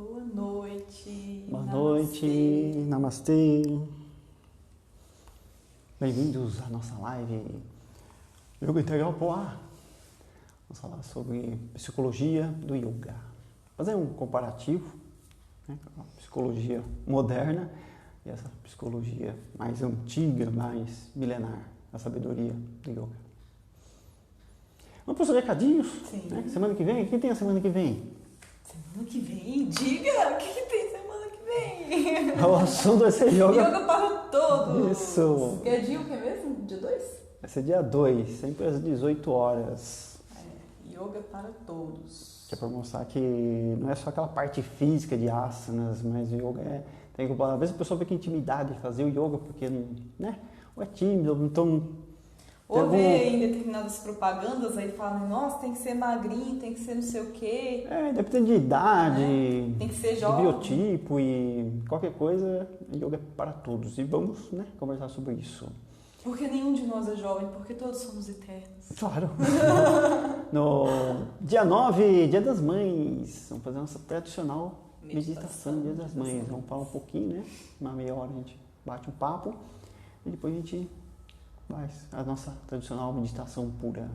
Boa noite. Boa noite. Namastê. Bem-vindos à nossa live Yoga Integral Poá. Vamos falar sobre psicologia do yoga. Fazer um comparativo, né, com a psicologia moderna e essa psicologia mais antiga, mais milenar, a sabedoria do yoga. Vamos para os recadinhos? Sim. Né? Semana que vem? O que tem a semana que vem? Semana que vem? Diga! O que tem semana que vem? O assunto vai ser yoga. Yoga para todos! Isso! Que é dia o que mesmo? Dia 2? Vai ser dia 2, sempre às 18 horas. Yoga para todos. Que é para mostrar que não é só aquela parte física de asanas, mas o yoga é... às vezes a pessoa vê que intimidade de fazer o yoga porque, né? Ou é tímido, ou então... Ou vê em determinadas propagandas aí falam, nossa, tem que ser magrinho, tem que ser não sei o quê. Depende de idade, Tem que ser de jovem. biotipo e qualquer coisa, yoga é para todos. E vamos, né, conversar sobre isso. Porque nenhum de nós é jovem, porque todos somos eternos. Claro. No dia 9, Dia das Mães, vamos fazer nossa tradicional meditação Dia das Mães. Vamos falar um pouquinho, né? Uma meia hora a gente bate um papo e depois a gente faz a nossa tradicional meditação pura.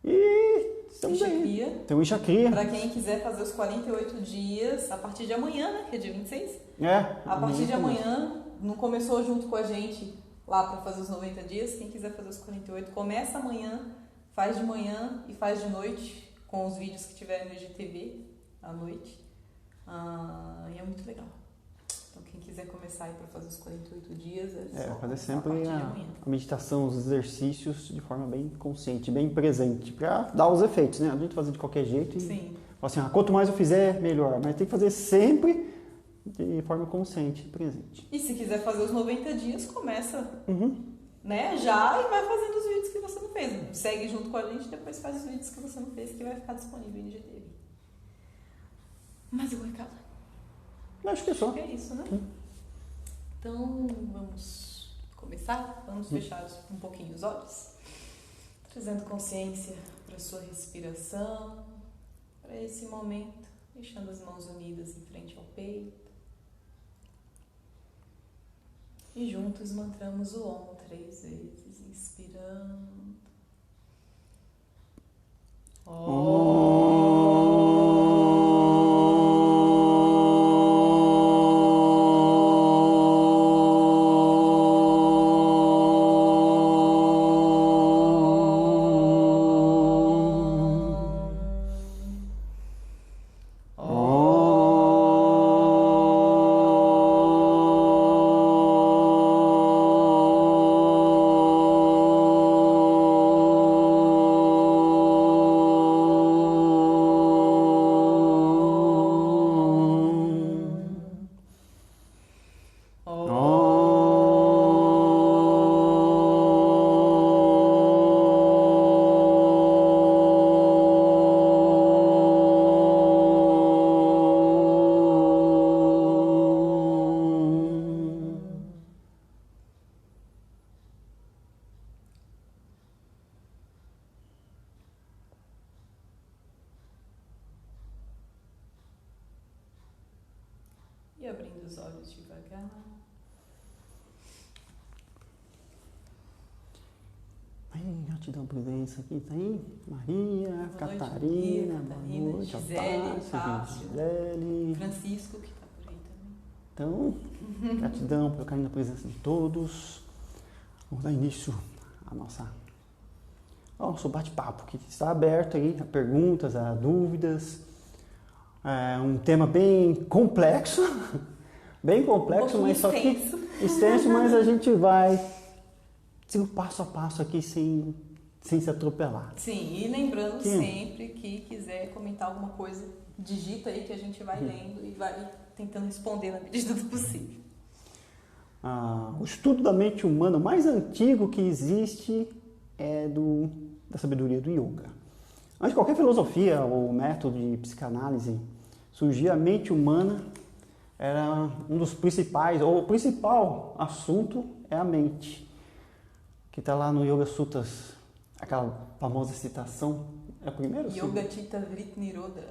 E estamos aí. Tem o Ishakriya. Para quem quiser fazer os 48 dias, a partir de amanhã, né? Que é dia 26. A partir de amanhã, não começou junto com a gente lá para fazer os 90 dias. Quem quiser fazer os 48, começa amanhã, faz de manhã e faz de noite, com os vídeos que tiverem no IGTV à noite. E é muito legal. Então, quem quiser começar aí para fazer os 48 dias, fazer sempre a meditação, os exercícios de forma bem consciente, bem presente, para dar os efeitos, né? A gente fazer de qualquer jeito e Sim. Assim, quanto mais eu fizer, melhor. Mas tem que fazer sempre de forma consciente e presente. E se quiser fazer os 90 dias, começa né, já e vai fazendo os vídeos que você não fez. Segue junto com a gente e depois faz os vídeos que você não fez, que vai ficar disponível no IGTV. Mais algum recado? Acho que é só. Acho que é isso, né? Então, vamos começar? Vamos fechar um pouquinho os olhos. Trazendo consciência para a sua respiração, para esse momento, deixando as mãos unidas em frente ao peito. E juntos mantramos o Om 3 vezes, inspirando. E abrindo os olhos devagar. Gratidão, presença aqui, tá aí? Maria, Boa Catarina, noite, boa noite, Gisele, Fábio, Gisele. Francisco, que está por aí também. Então, gratidão pelo carinho da presença de todos. Vamos dar início ao nosso bate-papo, que está aberto aí a perguntas, a dúvidas. É um tema bem complexo, mas só que extenso, mas a gente vai seguir passo a passo aqui sem se atropelar. Sim, e lembrando sempre que quiser comentar alguma coisa, digita aí que a gente vai lendo e vai tentando responder na medida do possível. O estudo da mente humana mais antigo que existe é da sabedoria do yoga. Antes de qualquer filosofia ou método de psicanálise surgir, a mente humana era um dos principais, ou o principal assunto é a mente, que está lá no Yoga Sutras, aquela famosa citação, é o primeiro? Yoga Chitta Vrit Nirodha.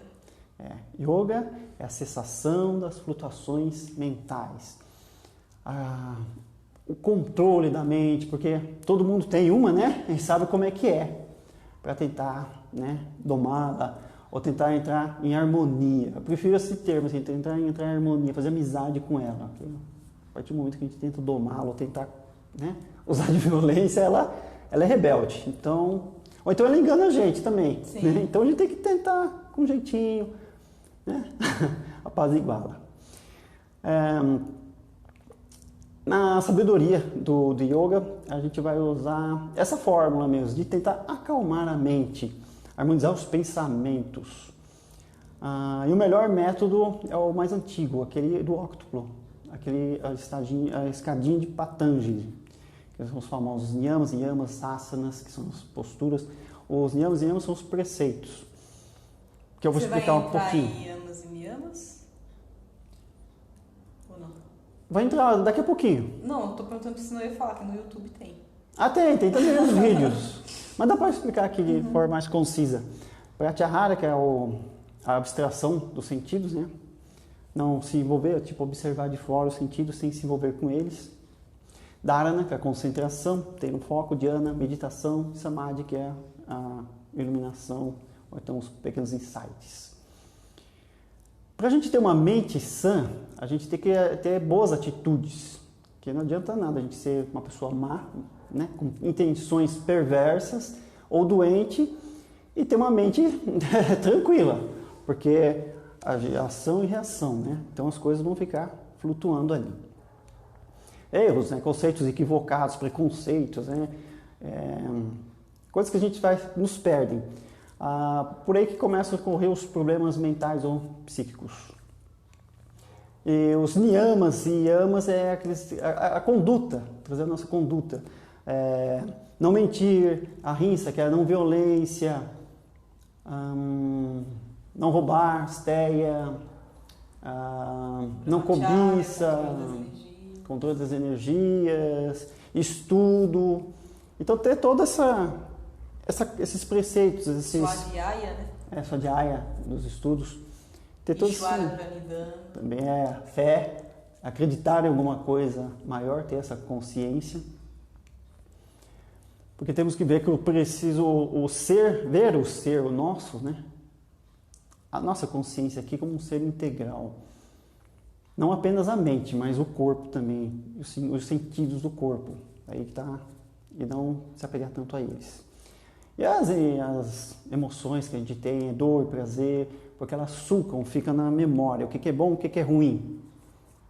Yoga é a cessação das flutuações mentais. O controle da mente, porque todo mundo tem uma, né? E sabe como é que é, para tentar, né, domá-la ou tentar entrar em harmonia. Eu prefiro esse termo, assim, tentar entrar em harmonia, fazer amizade com ela. A partir do momento que a gente tenta domá-la ou tentar, né, usar de violência, ela é rebelde. Então, ou então ela engana a gente também. Né? Então a gente tem que tentar com um jeitinho, né, apaziguá-la. Na sabedoria do yoga, a gente vai usar essa fórmula mesmo, de tentar acalmar a mente, harmonizar os pensamentos. E o melhor método é o mais antigo, aquele do óctuplo, a escadinha de Patanjali, que são os famosos niyamas, yamas, asanas, que são as posturas. Os niyamas e yamas são os preceitos, que eu vou explicar um pouquinho. Você vai entrar em yamas e niyamas? Ou não? Vai entrar daqui a pouquinho. Não, eu tô perguntando se não ia falar, que no YouTube tem. Tem também os vídeos. Mas dá para explicar aqui de forma mais concisa. Pratyahara, que é a abstração dos sentidos, né? Não se envolver, tipo observar de fora os sentidos sem se envolver com eles. Dharana, que é a concentração, ter um foco. Dhyana, meditação. Samadhi, que é a iluminação, ou então os pequenos insights. Para a gente ter uma mente sã, a gente tem que ter boas atitudes. Porque não adianta nada a gente ser uma pessoa má, né, com intenções perversas ou doente e ter uma mente tranquila, porque a ação e reação, né? Então as coisas vão ficar flutuando ali. Erros, né? Conceitos equivocados, preconceitos, né? Coisas que a gente nos perdem. Por aí que começam a ocorrer os problemas mentais ou psíquicos. E os niyamas e yamas é a conduta, trazer a nossa conduta. Não mentir, ahimsa, que é a não violência, não roubar, asteia, não cobiça, controle das energias, estudo. Então ter toda esses preceitos, Swadhyaya, né? Swadhyaya dos estudos. Ter todos também fé, acreditar em alguma coisa maior, ter essa consciência. Porque temos que ver que eu preciso ver o ser, o nosso, né? A nossa consciência aqui como um ser integral. Não apenas a mente, mas o corpo também, os sentidos do corpo. Aí que tá, e não se apegar tanto a eles. E as emoções que a gente tem, dor, prazer, porque elas sulcam, ficam na memória, o que é bom, o que é ruim.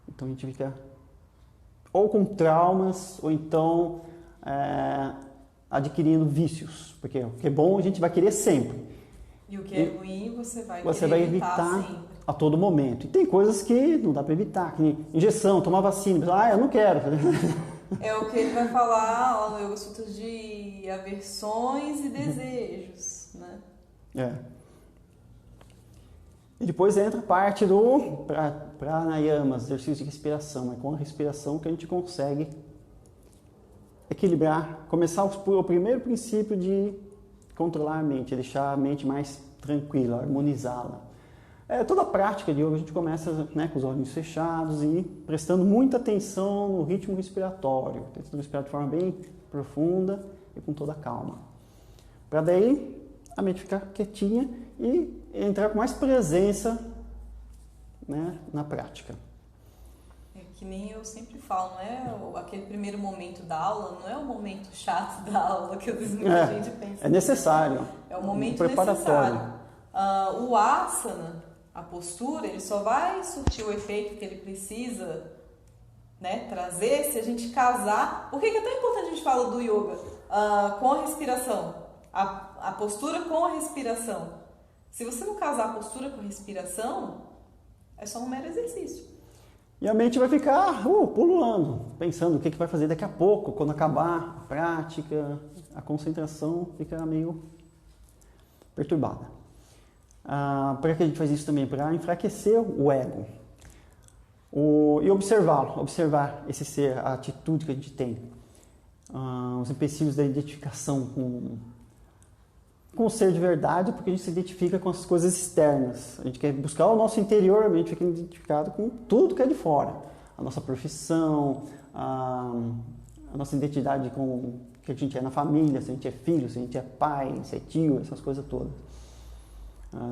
Então a gente fica ou com traumas, ou então adquirindo vícios, porque o que é bom a gente vai querer sempre. E o que é ruim você vai evitar sempre. A todo momento. E tem coisas que não dá para evitar, que nem injeção, tomar vacina, eu não quero. É o que ele vai falar lá no Yoga Sutras de aversões e desejos, né? E depois entra a parte do pranayamas, exercício de respiração. É com a respiração que a gente consegue equilibrar, começar o primeiro princípio de controlar a mente, deixar a mente mais tranquila, harmonizá-la. Toda a prática de yoga a gente começa, né, com os olhos fechados e prestando muita atenção no ritmo respiratório, tentando respirar de forma bem profunda e com toda a calma. Para daí a mente ficar quietinha e entrar com mais presença, né, na prática. É que nem eu sempre falo, não é aquele primeiro momento da aula, não é o momento chato da aula que às vezes muita gente pensa. É necessário. É o momento preparatório. Necessário. O asana, a postura, ele só vai surtir o efeito que ele precisa, né, trazer se a gente casar. Por que é tão importante a gente falar do yoga? Com a respiração. A postura com a respiração. Se você não casar a postura com a respiração, é só um mero exercício. E a mente vai ficar pululando, pensando o que vai fazer daqui a pouco, quando acabar a prática, a concentração fica meio perturbada. Para que a gente faz isso também? Para enfraquecer o ego. E observá-lo, observar esse ser, a atitude que a gente tem. Os empecilhos da identificação com o ser de verdade porque a gente se identifica com as coisas externas. A gente quer buscar o nosso interior, a gente fica identificado com tudo que é de fora. A nossa profissão, a nossa identidade com o que a gente é na família, se a gente é filho, se a gente é pai, se é tio, essas coisas todas.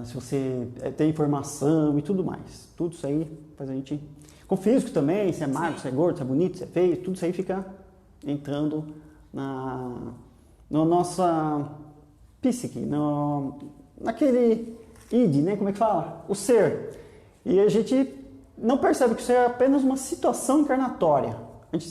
Se você tem informação e tudo mais. Tudo isso aí faz a gente... Com o físico também, se é magro, se é gordo, se é bonito, se é feio, tudo isso aí fica entrando na nossa psique, naquele id, né? Como é que fala? O ser. E a gente não percebe que isso é apenas uma situação encarnatória. A gente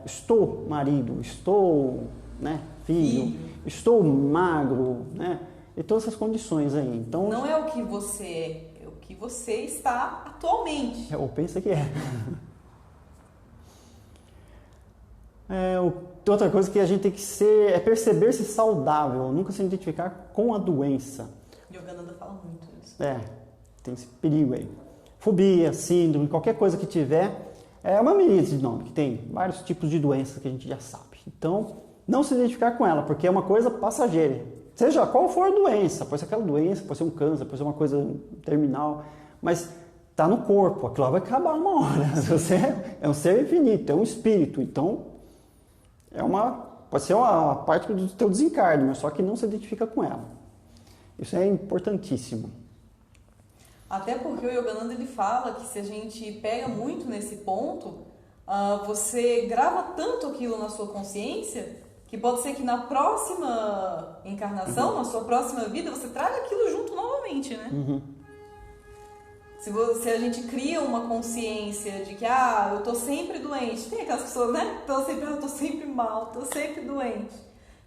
estou marido, estou, né, filho, estou magro, né? E todas essas condições aí. Então, não é o que você é o que você está atualmente. Ou pensa que é. Outra coisa que a gente tem que ser é perceber-se saudável, nunca se identificar com a doença. Yogananda fala muito isso. Tem esse perigo aí. Fobia, síndrome, qualquer coisa que tiver, é uma miríade de nome, que tem vários tipos de doenças que a gente já sabe. Então, não se identificar com ela, porque é uma coisa passageira. Seja qual for a doença, pode ser aquela doença, pode ser um câncer, pode ser uma coisa terminal, mas está no corpo, aquilo lá vai acabar uma hora. Você é um ser infinito, é um espírito, então pode ser uma parte do teu desencarne, mas só que não se identifica com ela. Isso é importantíssimo. Até porque o Yogananda ele fala que se a gente pega muito nesse ponto, você grava tanto aquilo na sua consciência que pode ser que na próxima encarnação, na sua próxima vida, você traga aquilo junto novamente, né? Se a gente cria uma consciência de que, eu tô sempre doente, tem aquelas pessoas, né? Eu tô sempre mal, tô sempre doente.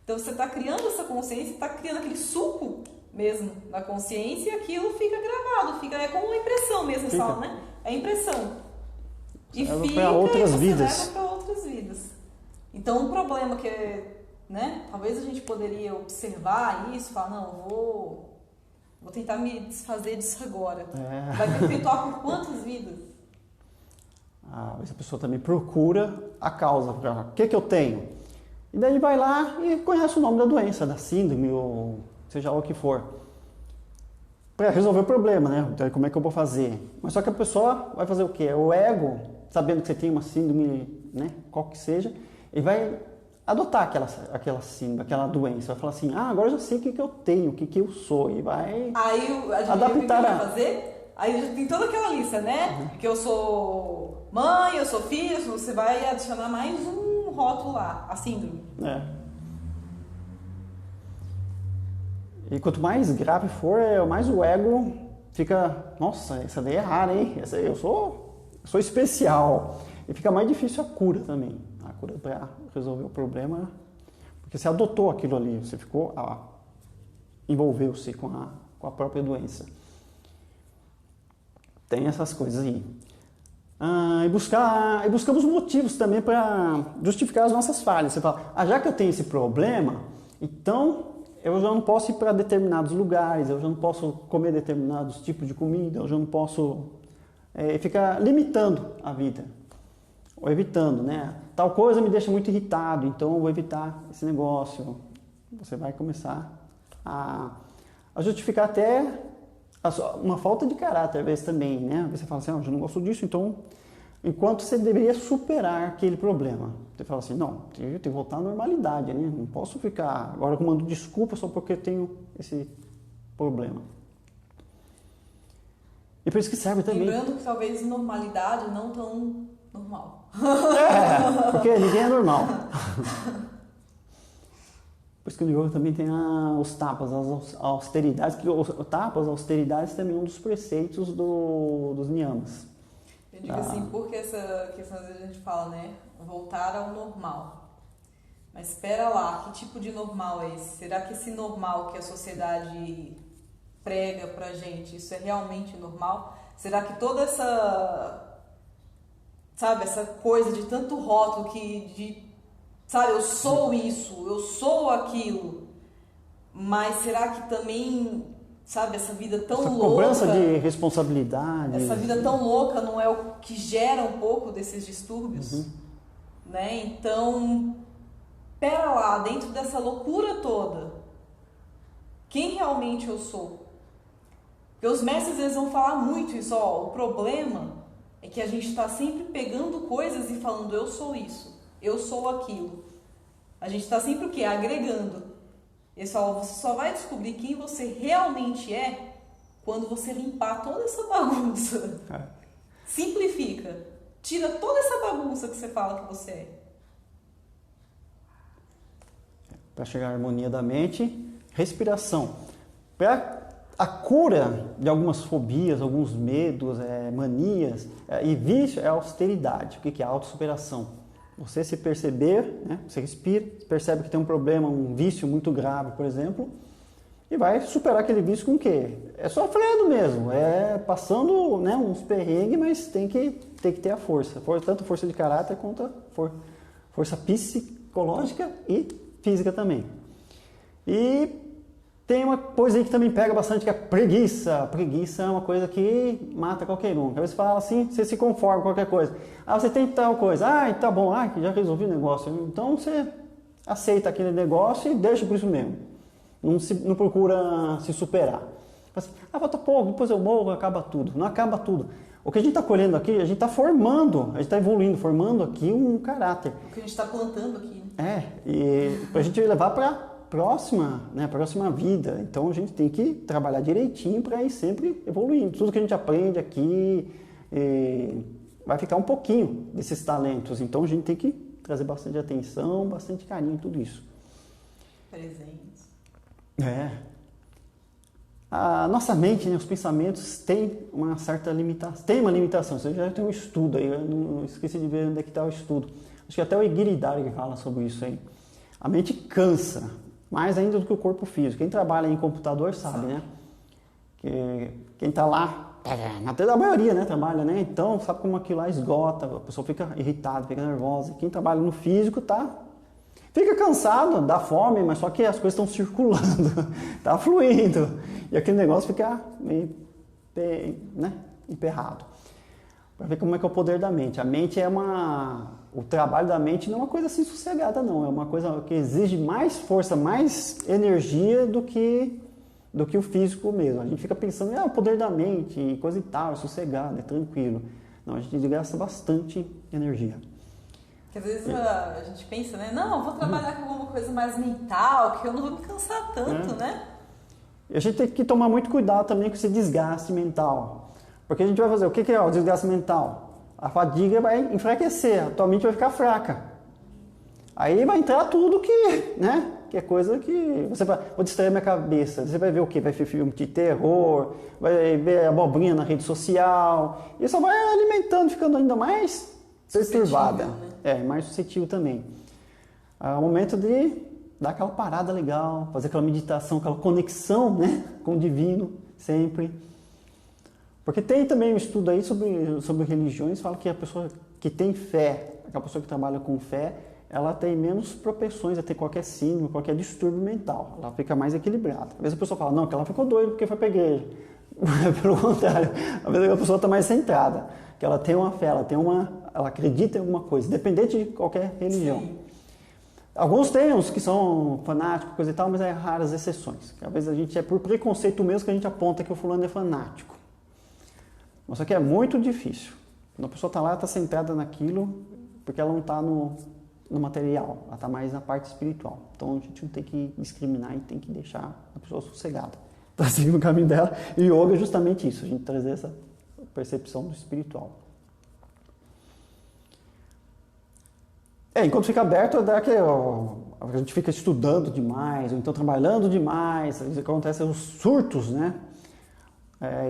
Então você tá criando essa consciência, tá criando aquele suco mesmo na consciência e aquilo fica gravado, é como uma impressão mesmo, fala, né? É impressão. E leva fica para outras vidas. Leva para outras vidas. Então um problema que é, né? Talvez a gente poderia observar isso, falar, não, vou tentar me desfazer disso agora. Vai perpetuar por quantas vidas? Essa pessoa também procura a causa. O que eu tenho? E daí vai lá e conhece o nome da doença, da síndrome, ou seja lá o que for. Para resolver o problema, né? Então, como é que eu vou fazer? Mas só que a pessoa vai fazer o quê? O ego, sabendo que você tem uma síndrome, né? Qual que seja, ele vai adotar aquela síndrome, aquela doença. Vai falar assim, agora eu já sei o que eu tenho, o que eu sou. E vai adaptar. O que vai fazer? Aí já tem toda aquela lista, né? Que eu sou mãe, eu sou filho, você vai adicionar mais um rótulo lá, a síndrome. E quanto mais grave for, mais o ego fica, nossa, essa daí é rara, hein? Eu sou especial. E fica mais difícil a cura também. A cura para resolver o problema, porque você adotou aquilo ali, você ficou, envolveu-se com a própria doença. Tem essas coisas aí. E buscamos motivos também para justificar as nossas falhas. Você fala, já que eu tenho esse problema, então eu já não posso ir para determinados lugares, eu já não posso comer determinados tipos de comida, eu já não posso ficar limitando a vida, ou evitando, né? Tal coisa me deixa muito irritado, então eu vou evitar esse negócio. Você vai começar a justificar até uma falta de caráter, às vezes também, né? Você fala assim, eu já não gosto disso, então, enquanto você deveria superar aquele problema. Você fala assim, não, eu tenho que voltar à normalidade, né? Não posso ficar agora comando desculpa só porque eu tenho esse problema. E por isso que serve também... Lembrando que talvez normalidade não tão normal. Porque ninguém é normal. Por isso que no yoga também tem os tapas, as austeridades, que os tapas, austeridades também é um dos preceitos dos niyamas. Eu digo assim, porque essa questão às vezes a gente fala, né? Voltar ao normal. Mas espera lá, que tipo de normal é esse? Será que esse normal que a sociedade prega pra gente, isso é realmente normal? Será que toda essa, sabe, essa coisa de tanto rótulo sabe, eu sou isso, eu sou aquilo, mas será que também, sabe, essa vida tão louca... Essa cobrança de responsabilidade... Essa vida tão louca não é o que gera um pouco desses distúrbios? Né? Então, pera lá, dentro dessa loucura toda, quem realmente eu sou. Porque os mestres eles vão falar muito isso, ó, o problema é que a gente está sempre pegando coisas e falando eu sou isso, eu sou aquilo. A gente está sempre o quê? Agregando. Eles falam, você só vai descobrir quem você realmente é quando você limpar toda essa bagunça. Simplifica. Tira toda essa bagunça que você fala que você é. Para chegar à harmonia da mente, respiração. Para a cura de algumas fobias, alguns medos, manias e vício é a austeridade. O que é a autossuperação? Você se perceber, né? Você respira, percebe que tem um problema, um vício muito grave, por exemplo, e vai superar aquele vício com o quê? É sofrendo mesmo, passando, né, uns perrengues, mas tem que ter a força. Tanto força de caráter quanto força psicológica e física também. E tem uma coisa aí que também pega bastante, que é preguiça. Preguiça é uma coisa que mata qualquer um. Às vezes você fala assim, você se conforma com qualquer coisa. Você tem tal coisa. Tá bom, já resolvi o negócio. Então você aceita aquele negócio e deixa por isso mesmo. Não procura se superar. Assim, falta pouco, depois eu morro, acaba tudo. Não acaba tudo. O que a gente está colhendo aqui, a gente está formando, a gente está evoluindo, formando aqui um caráter. O que a gente está plantando aqui. E para a gente levar para próxima vida. Então a gente tem que trabalhar direitinho para ir sempre evoluindo. Tudo que a gente aprende aqui vai ficar um pouquinho desses talentos. Então a gente tem que trazer bastante atenção, bastante carinho em tudo isso. Presentes. A nossa mente, né, os pensamentos têm uma certa limitação. Tem uma limitação. Você já tem um estudo aí. Eu não esqueci de ver onde é que está o estudo. Acho que até o Giridhari fala sobre isso aí. A mente cansa. Mais ainda do que o corpo físico. Quem trabalha em computador sabe, né? Que quem está lá, até a maioria, né, trabalha, né? Então, sabe como aquilo lá esgota, a pessoa fica irritada, fica nervosa. Quem trabalha no físico fica cansado, dá fome, mas só que as coisas estão circulando, tá fluindo. E aquele negócio fica meio, né, emperrado. Para ver como é que é o poder da mente. A mente o trabalho da mente não é uma coisa assim sossegada, não. É uma coisa que exige mais força, mais energia do que o físico mesmo. A gente fica pensando, o poder da mente, coisa e tal, é sossegado, é tranquilo. Não, a gente gasta bastante energia. Porque às vezes a gente pensa, né? Não, eu vou trabalhar com alguma coisa mais mental, que eu não vou me cansar tanto, né? E a gente tem que tomar muito cuidado também com esse desgaste mental. Porque a gente vai fazer, o que é o desgaste mental? A fadiga vai enfraquecer, a tua mente vai ficar fraca. Aí vai entrar tudo que é coisa que você vai... Vou distrair minha cabeça. Você vai ver o quê? Vai ver filme de terror, vai ver abobrinha na rede social. E só vai alimentando, ficando ainda mais perturbada. Né? Mais suscetível também. É o momento de dar aquela parada legal, fazer aquela meditação, aquela conexão, né, com o divino, sempre. Porque tem também um estudo aí sobre religiões, fala que a pessoa que tem fé, aquela pessoa que trabalha com fé, ela tem menos propensões a ter qualquer síndrome, qualquer distúrbio mental. Ela fica mais equilibrada. Às vezes a pessoa fala, não, que ela ficou doida porque foi para a igreja. Pelo contrário, às vezes a pessoa está mais centrada, que ela tem uma fé, ela acredita em alguma coisa, independente de qualquer religião. Sim. Alguns tem uns que são fanáticos, coisa e tal, mas é raras exceções. Às vezes a gente é por preconceito mesmo que a gente aponta que o fulano é fanático. Mas só que é muito difícil. Quando a pessoa está lá, está centrada naquilo, porque ela não está no material, ela está mais na parte espiritual. Então a gente não tem que discriminar e tem que deixar a pessoa sossegada. Está seguindo o caminho dela. E o yoga é justamente isso, a gente trazer essa percepção do espiritual. Enquanto fica aberto, a gente fica estudando demais, ou então trabalhando demais, acontecem os surtos, né?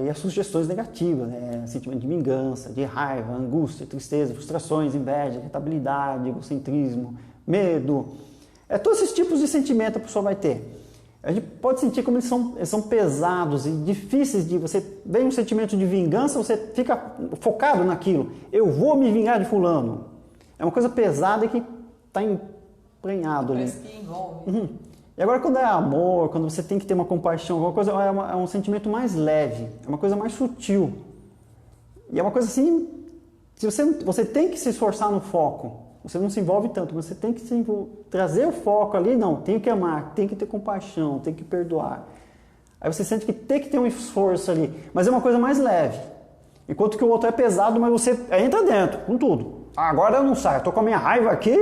E as sugestões negativas, né? Sentimento de vingança, de raiva, angústia, tristeza, frustrações, inveja, irritabilidade, egocentrismo, medo. Todos esses tipos de sentimento a pessoa vai ter. A gente pode sentir como eles são pesados e difíceis de... Você vem um sentimento de vingança, você fica focado naquilo. Eu vou me vingar de fulano. É uma coisa pesada que está emprenhado ali. Parece que envolve. E agora quando é amor, quando você tem que ter uma compaixão, alguma coisa, é um sentimento mais leve, é uma coisa mais sutil. E é uma coisa assim, você tem que se esforçar no foco. Você não se envolve tanto, mas você tem que trazer o foco ali, não, tem que amar, tem que ter compaixão, tem que perdoar. Aí você sente que tem que ter um esforço ali, mas é uma coisa mais leve. Enquanto que o outro é pesado, mas você entra dentro, com tudo. Agora eu não saio, eu tô com a minha raiva aqui,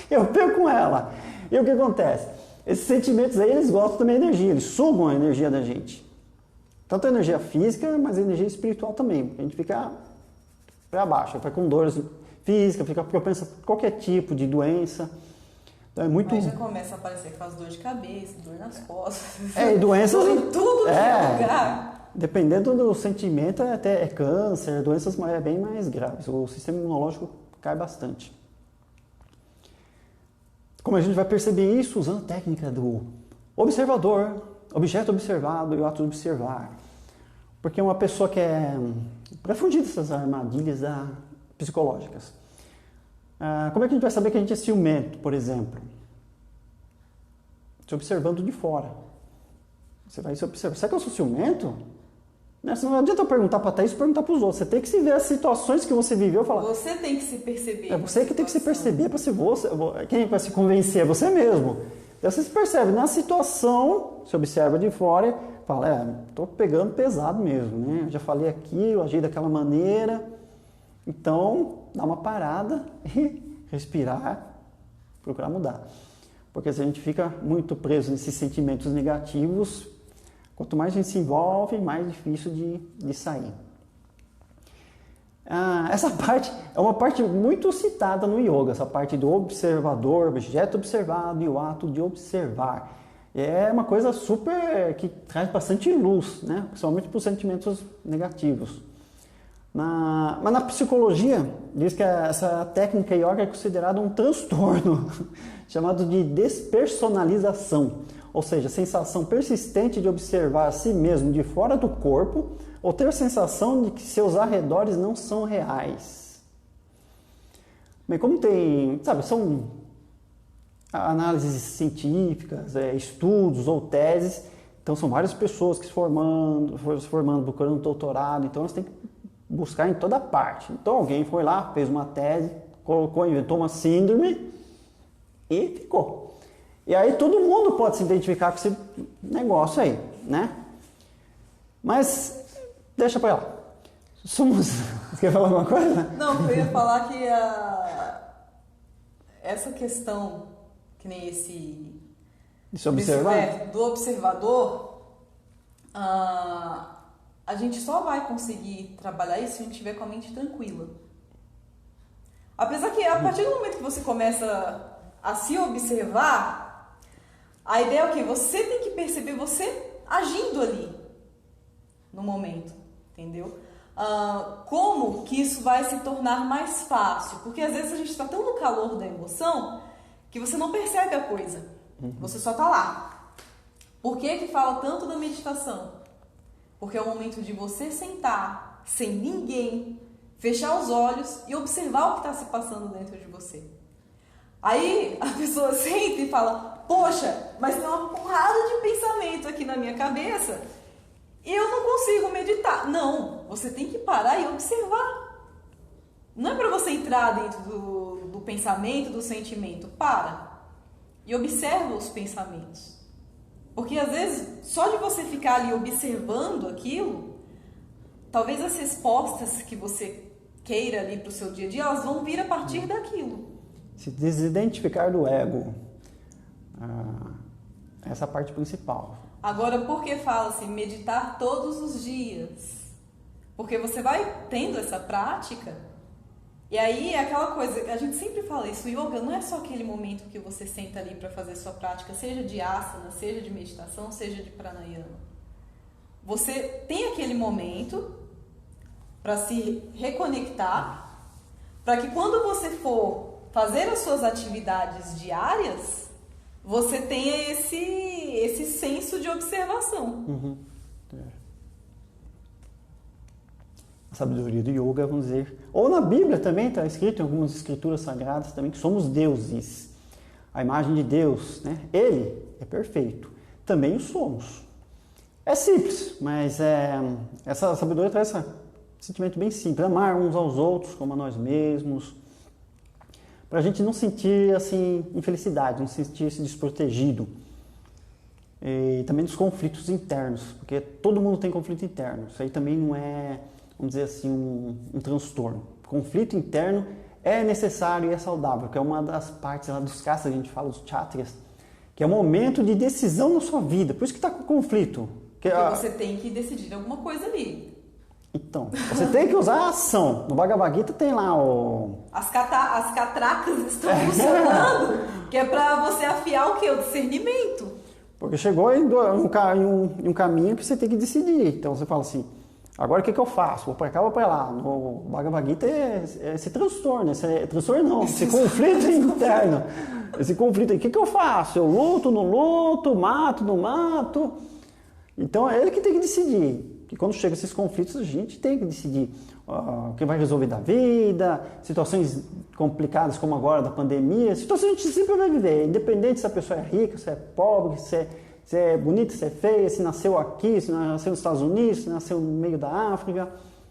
eu pego com ela. E o que acontece? Esses sentimentos aí, eles gostam também da energia, eles sugam a energia da gente. Tanto a energia física, mas a energia espiritual também. A gente fica para baixo, fica com dores físicas, fica propenso a qualquer tipo de doença. Então é muito... Aí já começa a aparecer com as dores de cabeça, dor nas costas. E doenças... tudo que é lugar. Dependendo do sentimento, até é câncer, doenças bem mais graves. O sistema imunológico cai bastante. Como a gente vai perceber isso usando a técnica do observador, objeto observado e o ato de observar. Porque uma pessoa que é... para fugir dessas armadilhas psicológicas. Como é que a gente vai saber que a gente é ciumento, por exemplo? Se observando de fora. Você vai se observar. Será que eu sou ciumento? Não adianta eu perguntar para a Thaís e perguntar para os outros. Você tem que se ver as situações que você viveu e falar. Você tem que se perceber. É você que tem que se perceber para ser você. Quem vai se convencer? É você mesmo. Então você se percebe. Na situação, se observa de fora e fala, estou pegando pesado mesmo, né? Eu já falei aquilo, agi daquela maneira. Então, dá uma parada e respirar, procurar mudar. Porque se a gente fica muito preso nesses sentimentos negativos, quanto mais a gente se envolve, mais difícil de sair. Essa parte é uma parte muito citada no yoga, essa parte do observador, objeto observado e o ato de observar. É uma coisa super que traz bastante luz, né? Principalmente para os sentimentos negativos. Mas na psicologia, diz que essa técnica yoga é considerada um transtorno chamado de despersonalização, ou seja, a sensação persistente de observar a si mesmo de fora do corpo ou ter a sensação de que seus arredores não são reais. Bem, como tem, são análises científicas, estudos ou teses, então são várias pessoas que foram se formando, procurando doutorado, então elas têm que buscar em toda parte. Então alguém foi lá, fez uma tese, inventou uma síndrome e ficou. E aí todo mundo pode se identificar com esse negócio aí, né? Mas deixa pra lá. Você quer falar alguma coisa? Não, eu ia falar que essa questão, que nem esse observar? Do observador, a gente só vai conseguir trabalhar isso se a gente tiver com a mente tranquila. Apesar que a partir do momento que você começa a se observar, a ideia é o quê? Você tem que perceber você agindo ali no momento, entendeu? Como que isso vai se tornar mais fácil? Porque às vezes a gente está tão no calor da emoção que você não percebe a coisa. Você só está lá. Por que fala tanto da meditação? Porque é o momento de você sentar sem ninguém, fechar os olhos e observar o que está se passando dentro de você. Aí a pessoa senta e fala, poxa, mas tem uma porrada de pensamento aqui na minha cabeça e eu não consigo meditar. Não, você tem que parar e observar. Não é para você entrar dentro do pensamento, do sentimento. Para e observa os pensamentos. Porque às vezes, só de você ficar ali observando aquilo, talvez as respostas que você queira ali para o seu dia a dia, elas vão vir a partir daquilo. Se desidentificar do ego. Essa é a parte principal. Agora, por que fala-se meditar todos os dias? Porque você vai tendo essa prática, e aí é aquela coisa, a gente sempre fala isso, o yoga não é só aquele momento que você senta ali para fazer sua prática, seja de asana, seja de meditação, seja de pranayama. Você tem aquele momento para se reconectar, para que quando você for fazer as suas atividades diárias, você tenha esse senso de observação. A sabedoria do yoga, vamos dizer, ou na Bíblia também está escrito em algumas escrituras sagradas também que somos deuses, a imagem de Deus, né? Ele é perfeito, também o somos. É simples, mas essa sabedoria traz esse sentimento bem simples, amar uns aos outros como a nós mesmos, para a gente não sentir assim infelicidade, não sentir-se desprotegido. E também dos conflitos internos, porque todo mundo tem conflito interno. Isso aí também não é, vamos dizer assim, um transtorno. Conflito interno é necessário e é saudável, que é uma das partes lá dos castas, a gente fala dos chatrias, que é o momento de decisão na sua vida. Por isso que está com conflito. Porque você tem que decidir alguma coisa ali. Então, você tem que usar a ação. No Bhagavad Gita tem lá o... As catracas estão funcionando, que é para você afiar o quê? O discernimento. Porque chegou em um caminho que você tem que decidir. Então você fala assim, agora o que eu faço? Vou para cá, vou para lá. No Bhagavad Gita é esse transtorno, esse conflito interno. Esse conflito aí, o que eu faço? Eu luto, não luto, mato, não mato. Então é ele que tem que decidir. Que quando chegam esses conflitos, a gente tem que decidir o que vai resolver da vida, situações complicadas como agora da pandemia, situações que a gente sempre vai viver, independente se a pessoa é rica, se é pobre, se é bonita, se é feia, se nasceu aqui, se nasceu nos Estados Unidos, se nasceu no meio da África,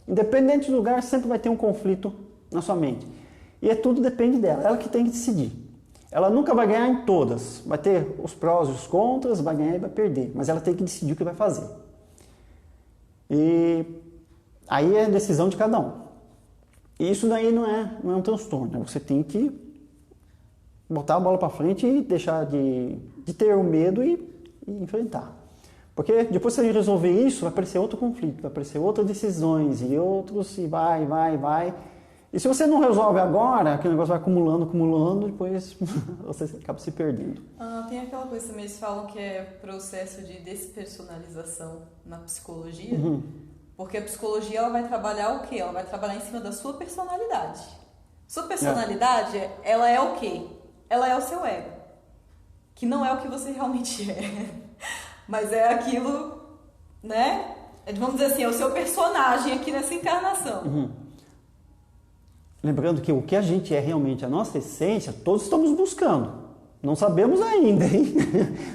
independente do lugar, sempre vai ter um conflito na sua mente. E tudo depende dela, ela que tem que decidir. Ela nunca vai ganhar em todas, vai ter os prós e os contras, vai ganhar e vai perder, mas ela tem que decidir o que vai fazer. E aí é a decisão de cada um. E isso daí não é um transtorno. Você tem que botar a bola para frente e deixar de ter o medo e enfrentar. Porque depois que você resolver isso, vai aparecer outro conflito, vai aparecer outras decisões e outros, e vai. E se você não resolve agora, aquele negócio vai acumulando, depois você acaba se perdendo. Tem aquela coisa também, eles falam que é processo de despersonalização na psicologia, porque a psicologia ela vai trabalhar o quê? Ela vai trabalhar em cima da sua personalidade. Sua personalidade, ela é o quê? Ela é o seu ego, que não é o que você realmente é, mas é aquilo, né? Vamos dizer assim, é o seu personagem aqui nessa encarnação. Lembrando que o que a gente é realmente, a nossa essência, todos estamos buscando. Não sabemos ainda, hein?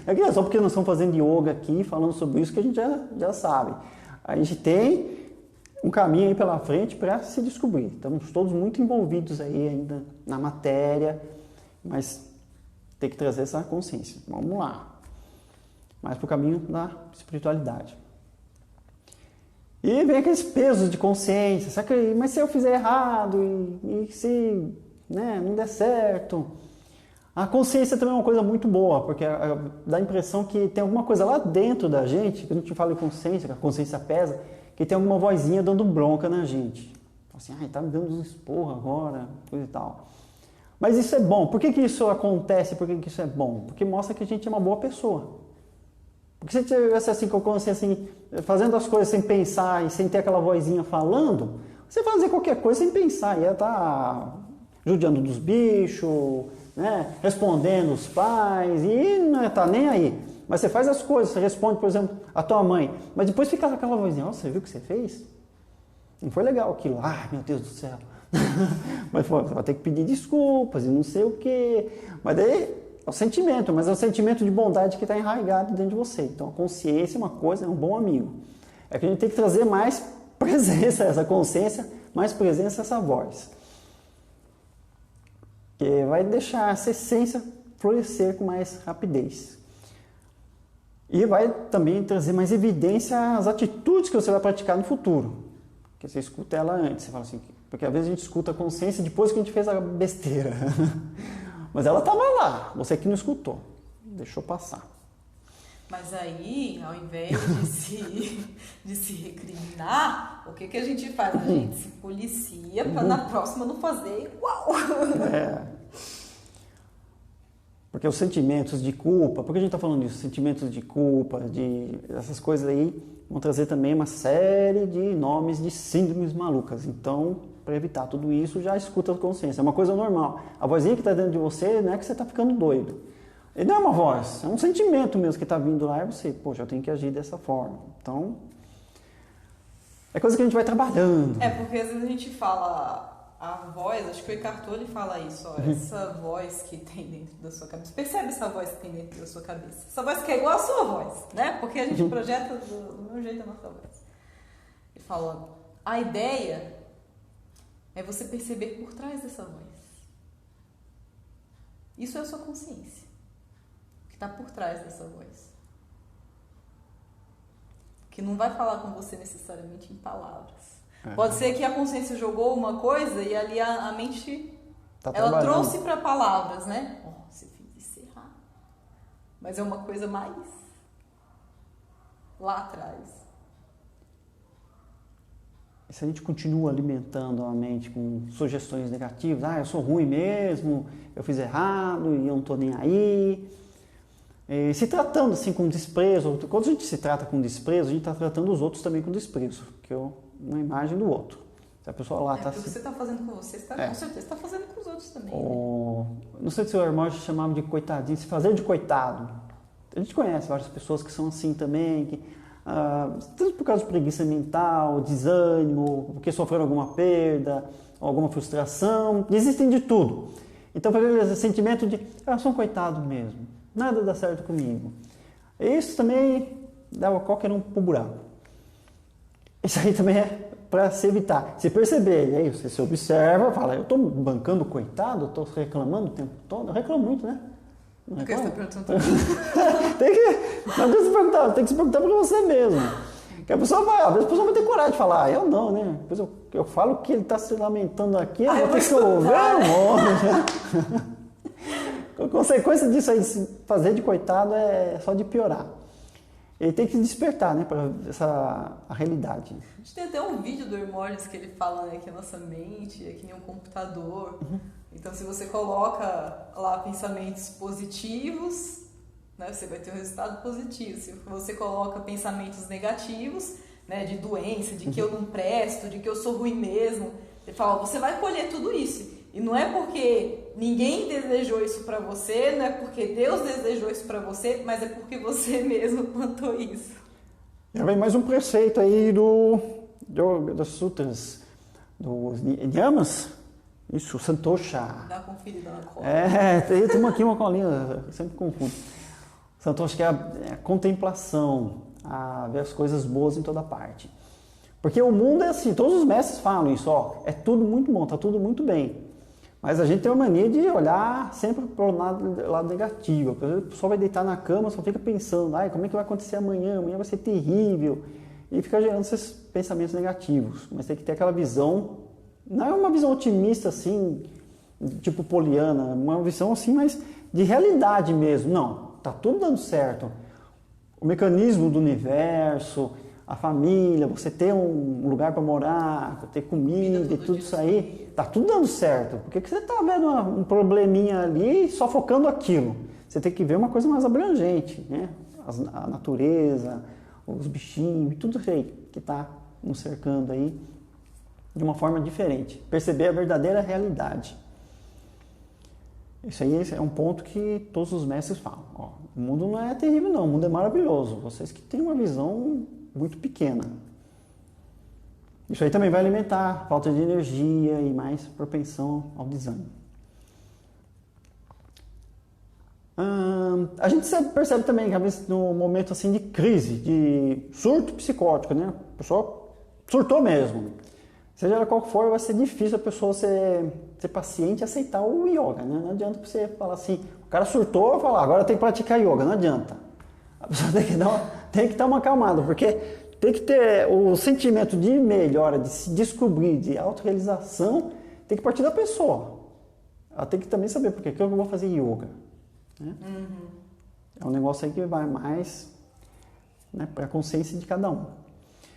É só porque nós estamos fazendo yoga aqui, falando sobre isso, que a gente já sabe. A gente tem um caminho aí pela frente para se descobrir. Estamos todos muito envolvidos aí ainda na matéria, mas tem que trazer essa consciência. Vamos lá. Mais para o caminho da espiritualidade. E vem aqueles pesos de consciência, sabe? Mas se eu fizer errado e se não der certo? A consciência também é uma coisa muito boa, porque dá a impressão que tem alguma coisa lá dentro da gente, que a gente fala de consciência, que a consciência pesa, que tem alguma vozinha dando bronca na gente. Assim, tá me dando um esporro agora, coisa e tal. Mas isso é bom. Por que isso acontece? Por que isso é bom? Porque mostra que a gente é uma boa pessoa. Porque se você tivesse assim, com a consciência assim, fazendo as coisas sem pensar e sem ter aquela vozinha falando, você fazer qualquer coisa sem pensar, ia estar judiando dos bichos, respondendo os pais, e não ia estar nem aí. Mas você faz as coisas, você responde, por exemplo, a tua mãe, mas depois fica aquela vozinha, você viu o que você fez? Não foi legal aquilo, meu Deus do céu. Mas você vai ter que pedir desculpas e não sei o quê. Mas daí é o sentimento, mas é o sentimento de bondade que está enraizado dentro de você. Então a consciência é uma coisa, é um bom amigo. É que a gente tem que trazer mais presença a essa consciência, mais presença a essa voz. Que vai deixar essa essência florescer com mais rapidez. E vai também trazer mais evidência às atitudes que você vai praticar no futuro. Que você escuta ela antes, você fala assim, porque às vezes a gente escuta a consciência depois que a gente fez a besteira. Mas ela estava lá, você que não escutou, deixou passar. Mas aí, ao invés de se recriminar, o que a gente faz? A gente se policia para na próxima não fazer igual. Porque os sentimentos de culpa, por que a gente está falando disso? Sentimentos de culpa, essas coisas aí, vão trazer também uma série de nomes de síndromes malucas. Então, para evitar tudo isso, já escuta a consciência. É uma coisa normal. A vozinha que está dentro de você não é que você está ficando doido. E não é uma voz, é um sentimento mesmo que está vindo lá e você, poxa, eu tenho que agir dessa forma. Então, é coisa que a gente vai trabalhando. Porque às vezes a gente fala a voz, acho que o Eckhart Tolle fala isso, essa voz que tem dentro da sua cabeça. Percebe essa voz que tem dentro da sua cabeça? Essa voz que é igual à sua voz, né? Porque a gente projeta do meu jeito a nossa voz. Ele fala, a ideia é você perceber por trás dessa voz. Isso é a sua consciência, que está por trás dessa voz. que não vai falar com você necessariamente em palavras. Pode ser que a consciência jogou uma coisa e ali a mente, ela trouxe para palavras, né? Você fez isso errado. Mas é uma coisa mais lá atrás. E se a gente continua alimentando a mente com sugestões negativas, eu sou ruim mesmo, eu fiz errado e eu não estou nem aí. E se tratando assim com desprezo, quando a gente se trata com desprezo, a gente está tratando os outros também com desprezo, que é uma imagem do outro. Se a pessoa lá está o que você está fazendo com você, com certeza está fazendo com os outros também. Não sei se o irmão chamava de coitadinho, se fazer de coitado. A gente conhece várias pessoas que são assim também, que tanto por causa de preguiça mental, desânimo, porque sofreram alguma perda, alguma frustração, existem de tudo. Então, por exemplo, esse sentimento de, eu sou um coitado mesmo, nada dá certo comigo. Isso também dá qualquer um pro buraco. Isso aí também é para se evitar. Se perceber, e aí você se observa, fala, eu estou bancando coitado, estou reclamando o tempo todo, eu reclamo muito, né? Por que você está perguntando? Tem que se perguntar para você mesmo. Que a pessoa vai, às vezes a pessoa vai ter coragem de falar, eu não, né? Depois eu falo que ele está se lamentando aqui, eu vou ter que ouvir um monte. A consequência disso aí, de se fazer de coitado, é só de piorar. Ele tem que despertar, né, para a realidade. A gente tem até um vídeo do Hermógenes que ele fala, né, que a nossa mente é que nem um computador. Então, se você coloca lá pensamentos positivos, né, você vai ter um resultado positivo. Se você coloca pensamentos negativos, né, de doença, de que eu não presto, de que eu sou ruim mesmo, ele fala, você vai colher tudo isso. E não é porque ninguém desejou isso para você, não é porque Deus desejou isso para você, mas é porque você mesmo plantou isso. Já vem mais um preceito aí das sutras, dos Niyamas. Isso, Santosha. Dá uma conferida na cola. Tem aqui uma colinha, eu sempre confundo. Santosha, que é a contemplação, a ver as coisas boas em toda parte. Porque o mundo é assim, todos os mestres falam isso, é tudo muito bom, tá tudo muito bem. Mas a gente tem uma mania de olhar sempre para o lado negativo. A pessoa vai deitar na cama, só fica pensando, como é que vai acontecer amanhã? Amanhã vai ser terrível. E fica gerando esses pensamentos negativos. Mas tem que ter aquela visão, não é uma visão otimista assim, tipo poliana, uma visão assim, mas de realidade mesmo. Não, tá tudo dando certo. O mecanismo do universo, a família, você ter um lugar para morar, ter comida e tudo isso aí, tá tudo dando certo. Por que você está vendo um probleminha ali e só focando aquilo? Você tem que ver uma coisa mais abrangente, né? A natureza, os bichinhos, tudo isso aí que está nos cercando aí de uma forma diferente. Perceber a verdadeira realidade. Isso aí é um ponto que todos os mestres falam. O mundo não é terrível não, o mundo é maravilhoso. Vocês que têm uma visão muito pequena. Isso aí também vai alimentar falta de energia e mais propensão ao desânimo. A gente percebe também que às vezes no momento assim de crise, de surto psicótico, né? A pessoa surtou mesmo. Seja qual for, vai ser difícil a pessoa ser paciente e aceitar o yoga, né? Não adianta você falar assim, o cara surtou e falar, agora tem que praticar yoga, não adianta. A pessoa tem que dar uma acalmada, porque tem que ter o sentimento de melhora, de se descobrir, de autorrealização, tem que partir da pessoa. Ela tem que também saber por que eu vou fazer yoga. Né? É um negócio aí que vai mais, né, para a consciência de cada um.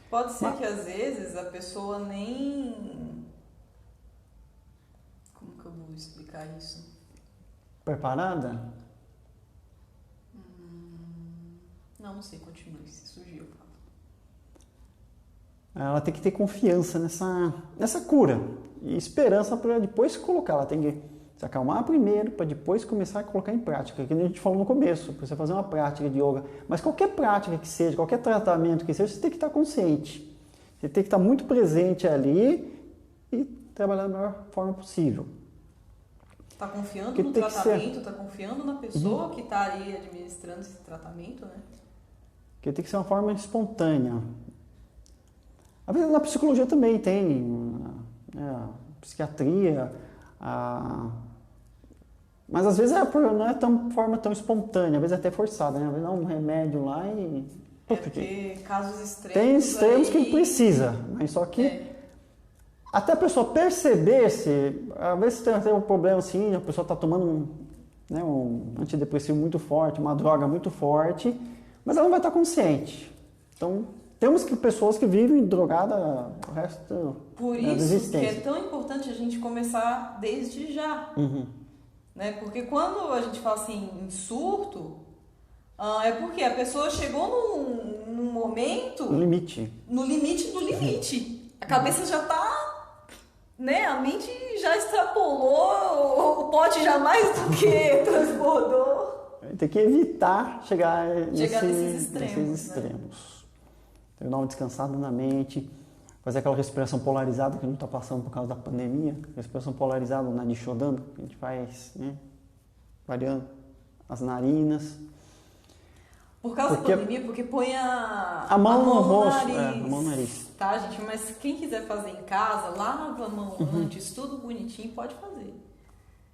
Pode ser que às vezes a pessoa nem... Como que eu vou explicar isso? Preparada? Não sei, continue, se surgiu. Ela tem que ter confiança nessa cura e esperança para depois colocar. Ela tem que se acalmar primeiro para depois começar a colocar em prática. Que a gente falou no começo, para você fazer uma prática de yoga. Mas qualquer prática que seja, qualquer tratamento que seja, você tem que estar consciente. Você tem que estar muito presente ali e trabalhar da melhor forma possível. Está confiando no tratamento, está confiando na pessoa que está ali administrando esse tratamento, né? Que tem que ser uma forma espontânea. Às vezes na psicologia também tem, a psiquiatria, mas às vezes não é forma tão espontânea, às vezes é até forçada, né? Às vezes dá um remédio lá e Porque casos extremos. Tem extremos aí... que precisa, mas só que até a pessoa perceber se, às vezes tem um problema assim, a pessoa está tomando um antidepressivo muito forte, uma droga muito forte, mas ela não vai estar consciente. Então, temos pessoas que vivem drogada o resto da existência. Por isso que é tão importante a gente começar desde já. Né? Porque quando a gente fala assim em surto, é porque a pessoa chegou num momento... No limite do limite. A cabeça já está... Né? A mente já extrapolou, o pote já mais do que transbordou. Tem que evitar chegar nesses extremos. Né? Tem que dar uma descansada na mente, fazer aquela respiração polarizada que a gente está passando por causa da pandemia, respiração polarizada na Nishodana, que a gente faz, né, variando as narinas. Por causa da pandemia, porque põe a mão no rosto, nariz. A mão no nariz. Tá, gente, mas quem quiser fazer em casa, lava a mão antes, tudo bonitinho, pode fazer.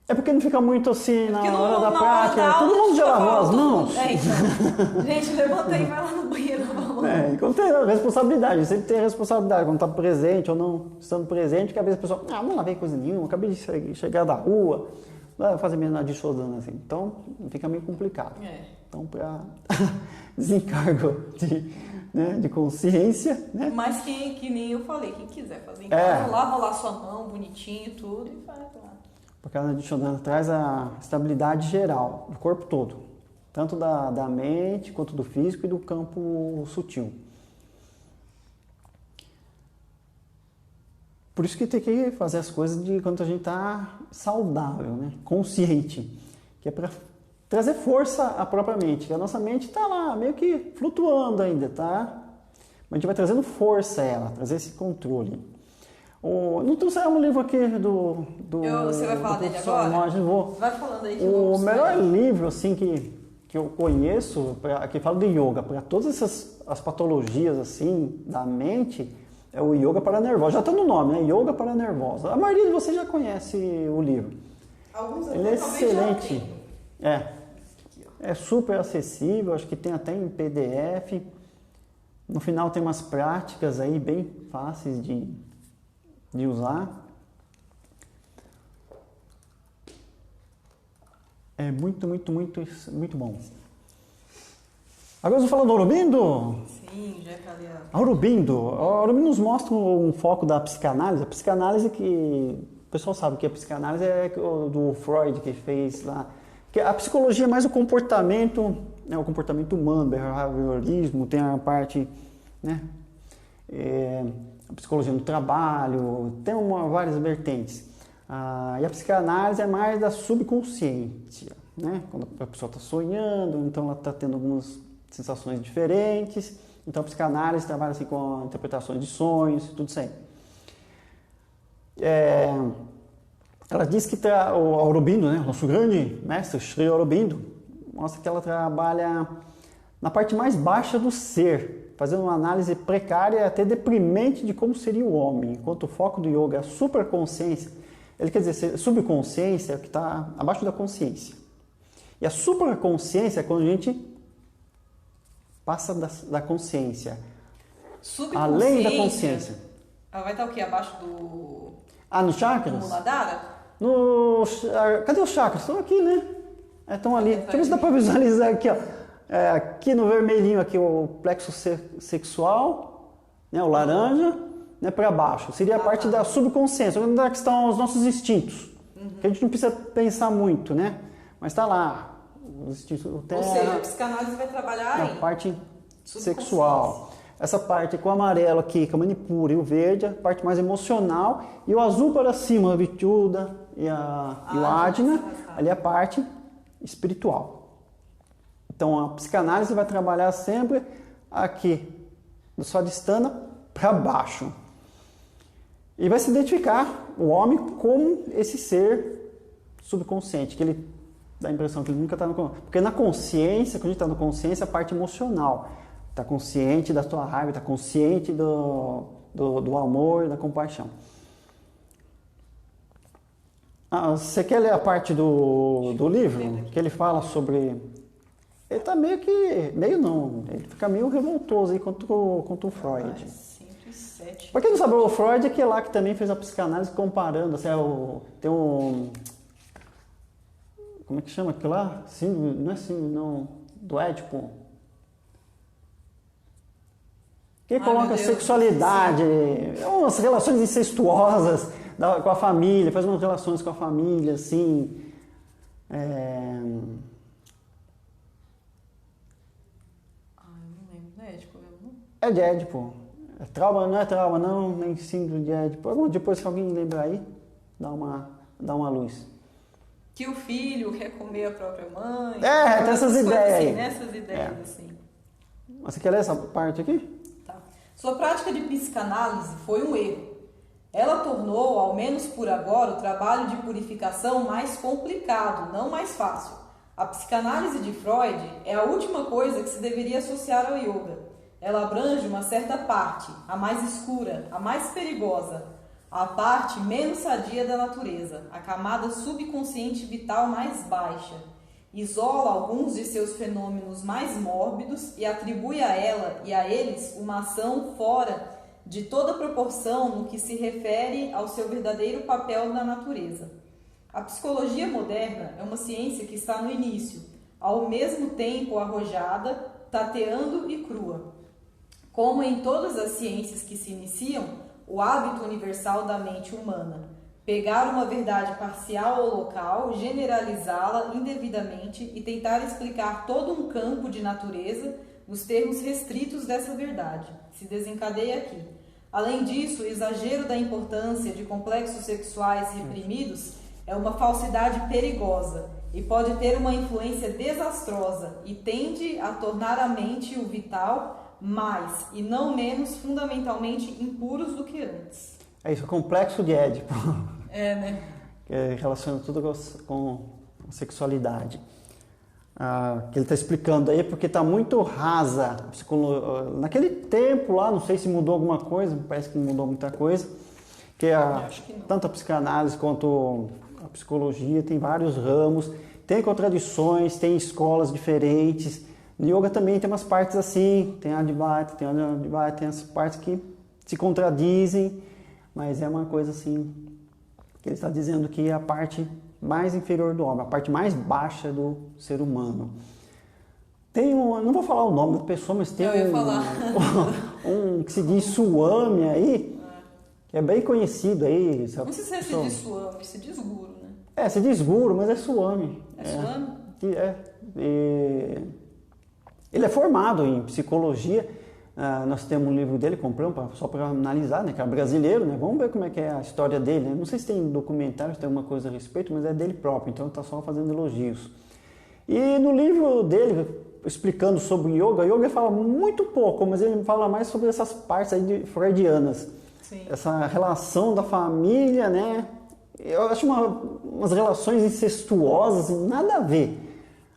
É porque não fica muito assim na hora da prática, todo mundo já lavou as mãos. Então, gente, levanta aí e vai lá no banheiro lavar a mão. Quando tem a responsabilidade, sempre tem a responsabilidade, quando está presente ou não estando presente, que às vezes a pessoa, não lavei coisa nenhuma, acabei de chegar da rua, vai fazer minha nariz chodando assim. Então, fica meio complicado. Então, para desencargo de consciência, né? Mas que nem eu falei, quem quiser fazer em casa, lava lá sua mão, bonitinho, tudo, e faz lá. Porque a Nishodana traz a estabilidade geral do corpo todo, tanto da mente, quanto do físico e do campo sutil. Por isso que tem que fazer as coisas de quando a gente está saudável, né? Consciente, que é para trazer força à própria mente, que a nossa mente está lá, meio que flutuando ainda, tá? Mas a gente vai trazendo força a ela, trazer esse controle. Não trouxe um livro aqui do você vai falar dele agora? Vai falando aí que o melhor livro assim que eu conheço que fala de yoga para todas as patologias assim da mente é o Yoga para Nervosa. Já está no nome, né? Yoga para Nervosa. A maioria de vocês já conhece o livro. Ele é excelente. É super acessível. Acho que tem até em PDF. No final tem umas práticas aí bem fáceis de usar. É muito bom. Agora vamos falar do Aurobindo? Sim, já falei. Aurobindo nos mostra um foco da psicanálise. A psicanálise que... O pessoal sabe que a psicanálise é do Freud que fez lá. Que a psicologia é mais o comportamento, né, o comportamento humano, behaviorismo, tem a parte... né, a psicologia do trabalho, tem várias vertentes. E a psicanálise é mais da subconsciência, né? Quando a pessoa está sonhando, então ela está tendo algumas sensações diferentes. Então a psicanálise trabalha assim, com interpretações de sonhos, tudo isso aí. Ela diz que o Aurobindo, né? Nosso grande mestre, Sri Aurobindo, mostra que ela trabalha na parte mais baixa do ser, fazendo uma análise precária e até deprimente de como seria o homem, enquanto o foco do yoga é a superconsciência. Ele quer dizer, subconsciência é o que está abaixo da consciência. E a supraconsciência é quando a gente passa da consciência, além da consciência. Ela vai estar o quê? Abaixo do... nos chakras? Do Muladhara? Cadê os chakras? Estão aqui, né? Estão ali. Deixa eu ver se dá para visualizar aqui, ó. Aqui no vermelhinho, aqui o plexo sexual, né, o laranja, né, para baixo. Seria a parte da subconsciência, onde é que estão os nossos instintos. Que a gente não precisa pensar muito, né? Mas está lá. Os instintos, ou seja, a psicanálise vai trabalhar a parte sexual. Essa parte com o amarelo aqui, que é o manipura, e o verde, a parte mais emocional. E o azul para cima, a Vityuda e o Ajna, ali é a parte espiritual. Então, a psicanálise vai trabalhar sempre aqui, do Swadhisthana para baixo. E vai se identificar o homem como esse ser subconsciente, que ele dá a impressão que ele nunca está no... Porque na consciência, quando a gente está na consciência, a parte emocional. Está consciente da tua raiva, está consciente do amor, da compaixão. Você quer ler a parte do livro? Que ele fala sobre... ele tá meio não, ele fica meio revoltoso aí contra o Freud. 107. Pra quem não sabe, o Freud é aquele lá que também fez a psicanálise comparando, assim, tem um... Como é que chama aquilo lá? Síndrome, não é síndrome, não, do Édipo. Que coloca sexualidade, umas relações incestuosas com a família, faz umas relações com a família, assim... É de Édipo. É trauma, não é trauma, não, nem síndrome de Édipo. Depois, se alguém lembrar aí, dá uma luz. Que o filho quer comer a própria mãe. Tem essas ideias aí. Assim, nessas ideias, assim. Você quer ler essa parte aqui? Tá. Sua prática de psicanálise foi um erro. Ela tornou, ao menos por agora, o trabalho de purificação mais complicado, não mais fácil. A psicanálise de Freud é a última coisa que se deveria associar ao yoga. Ela abrange uma certa parte, a mais escura, a mais perigosa, a parte menos sadia da natureza, a camada subconsciente vital mais baixa. Isola alguns de seus fenômenos mais mórbidos e atribui a ela e a eles uma ação fora de toda proporção no que se refere ao seu verdadeiro papel na natureza. A psicologia moderna é uma ciência que está no início, ao mesmo tempo arrojada, tateando e crua. Como em todas as ciências que se iniciam, o hábito universal da mente humana, pegar uma verdade parcial ou local, generalizá-la indevidamente e tentar explicar todo um campo de natureza nos termos restritos dessa verdade, se desencadeia aqui. Além disso, o exagero da importância de complexos sexuais reprimidos é uma falsidade perigosa e pode ter uma influência desastrosa e tende a tornar a mente e o vital mais e não menos fundamentalmente impuros do que antes. É isso, o complexo de Édipo. Né? Que relaciona tudo com a sexualidade. Que ele está explicando aí, porque está muito rasa. Naquele tempo lá, não sei se mudou alguma coisa, parece que não mudou muita coisa, tanto a psicanálise quanto a psicologia tem vários ramos, tem contradições, tem escolas diferentes. No yoga também tem umas partes assim, tem Advaita, tem as partes que se contradizem, mas é uma coisa assim, que ele está dizendo que é a parte mais inferior do homem, a parte mais baixa do ser humano. Tem não vou falar o nome da pessoa, mas tem um que se diz Swami aí, que é bem conhecido aí. Não sei se diz Swami, se diz Guru, né? Se diz Guru, mas é Swami. É Swami? Ele é formado em psicologia. Nós temos um livro dele, compramos só para analisar, né? Que é brasileiro, né? Vamos ver como é que é a história dele, né? Não sei se tem documentário, se tem alguma coisa a respeito, mas é dele próprio, então está só fazendo elogios. E no livro dele, explicando sobre o yoga ele fala muito pouco, mas ele fala mais sobre essas partes aí freudianas. Sim. Essa relação da família, né? Eu acho umas relações incestuosas, nada a ver.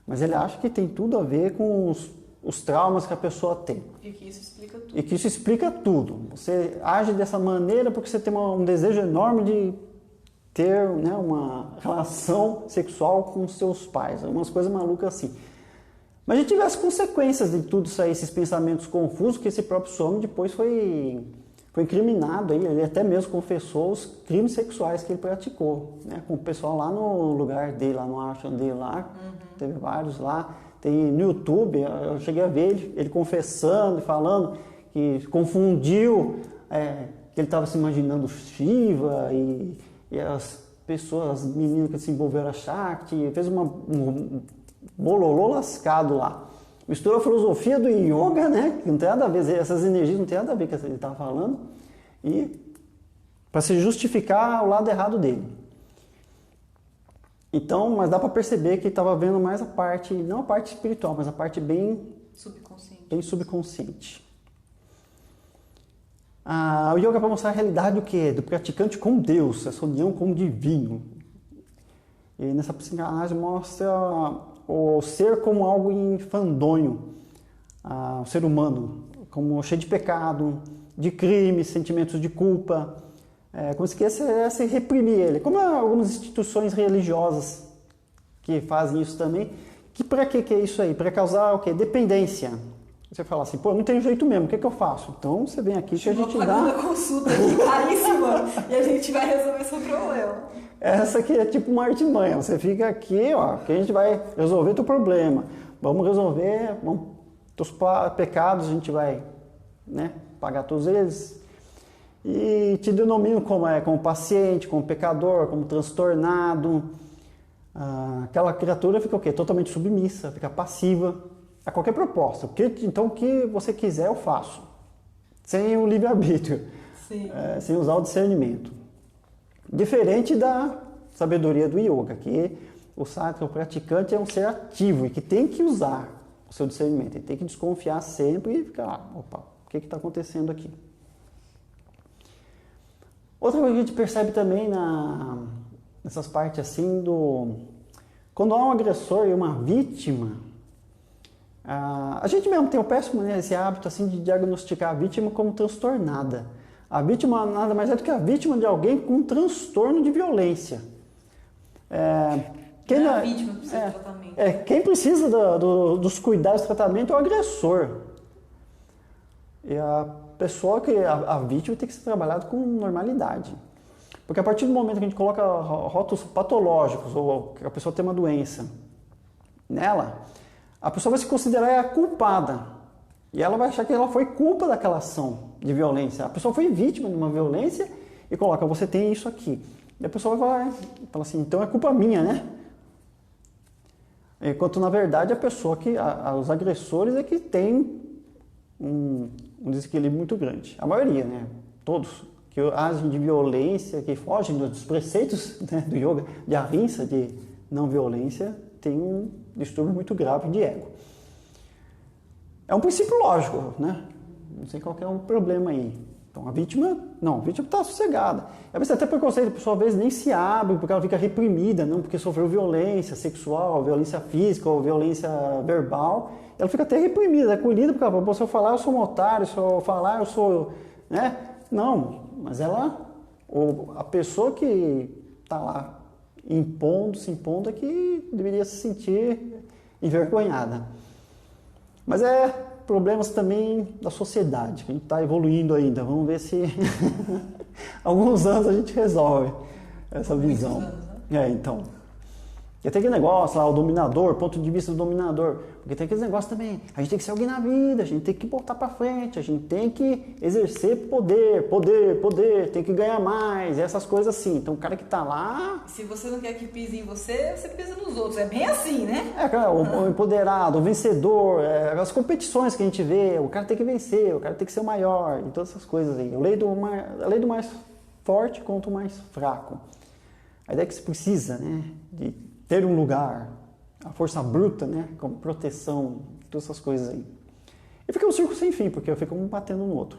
Mas ele acha que tem tudo a ver com os traumas que a pessoa tem. E que isso explica tudo. E que isso explica tudo. Você age dessa maneira porque você tem um desejo enorme de ter, né, uma relação sexual com seus pais. Umas coisas malucas assim. Mas a gente vê as consequências de tudo isso aí, esses pensamentos confusos, que esse próprio Swami depois foi incriminado. Ele até mesmo confessou os crimes sexuais que ele praticou, né, com o pessoal lá no lugar dele, lá no ashram dele lá. Teve vários lá. Tem no YouTube, eu cheguei a ver ele confessando e falando que confundiu, que ele estava se imaginando Shiva e as pessoas, as meninas que se envolveram a Shakti, fez um bololô lascado lá. Misturou a filosofia do yoga, né, que não tem nada a ver, essas energias não tem nada a ver com o que ele estava falando, e para se justificar o lado errado dele. Então, mas dá para perceber que estava vendo mais a parte, não a parte espiritual, mas a parte bem subconsciente. O yoga é para mostrar a realidade do que? Do praticante com Deus, essa união com o divino. E nessa psicanálise mostra o ser como algo infandonho, o ser humano, como cheio de pecado, de crimes, sentimentos de culpa, como se quisesse reprimir ele. Como algumas instituições religiosas que fazem isso também, Para que é isso aí? Para causar o quê? Dependência. Você fala assim, pô, não tem jeito mesmo, o que eu faço? Então você vem aqui que a gente dá... Uma consulta aqui caríssima e a gente vai resolver seu problema. Essa aqui é tipo uma artimanha, você fica aqui, ó, que a gente vai resolver teu problema. Vamos resolver, teus pecados a gente vai, né, pagar todos eles. E te denomino como paciente, como pecador, como transtornado. Aquela criatura fica o quê? Totalmente submissa, fica passiva a qualquer proposta. Então o que você quiser eu faço, sem o livre-arbítrio, sem usar o discernimento. Diferente da sabedoria do yoga, que o sadhaka, o praticante, é um ser ativo e que tem que usar o seu discernimento, ele tem que desconfiar sempre e ficar, opa, o que está acontecendo aqui? Outra coisa que a gente percebe também nessas partes assim quando há um agressor e uma vítima, a gente mesmo tem o péssimo, né, esse hábito assim de diagnosticar a vítima como transtornada. A vítima nada mais é do que a vítima de alguém com um transtorno de violência. Quem não é a vítima precisa de tratamento. Quem precisa dos cuidados do tratamento é o agressor. E a pessoa a vítima tem que ser trabalhada com normalidade. Porque a partir do momento que a gente coloca rótulos patológicos, ou que a pessoa tem uma doença nela, a pessoa vai se considerar a culpada. E ela vai achar que ela foi culpa daquela ação de violência. A pessoa foi vítima de uma violência e coloca, você tem isso aqui. E a pessoa vai falar assim, então é culpa minha, né? Enquanto na verdade a pessoa os agressores é que tem um desequilíbrio muito grande. A maioria, né? Todos que agem de violência, que fogem dos preceitos, né, do yoga, de ahimsa, de não violência, tem um distúrbio muito grave de ego. É um princípio lógico, né? Não sei qual que é o problema aí. Então a vítima está sossegada. Às vezes até preconceito, a pessoa às vezes nem se abre porque ela fica reprimida, não porque sofreu violência sexual, violência física ou violência verbal. Ela fica até reprimida, acolhida, porque ela fala, se eu falar eu sou um otário, se eu falar eu sou... né? Não, mas a pessoa que está lá se impondo é que deveria se sentir envergonhada. Mas problemas também da sociedade, que a gente está evoluindo ainda. Vamos ver se alguns anos a gente resolve essa visão. Muitos anos, né? Então. E tem aquele negócio lá, o dominador, ponto de vista do dominador. Porque tem aqueles negócios também. A gente tem que ser alguém na vida, a gente tem que botar pra frente, a gente tem que exercer poder, tem que ganhar mais, essas coisas assim. Então o cara que tá lá... Se você não quer que pise em você, você pisa nos outros. É bem assim, né? O empoderado, o vencedor, as competições que a gente vê, o cara tem que vencer, o cara tem que ser o maior, e todas essas coisas aí. A lei do mais forte contra o mais fraco. A ideia é que se precisa, né, de ter um lugar, a força bruta, né, como proteção, todas essas coisas aí. E fica um círculo sem fim, porque fica um batendo no outro.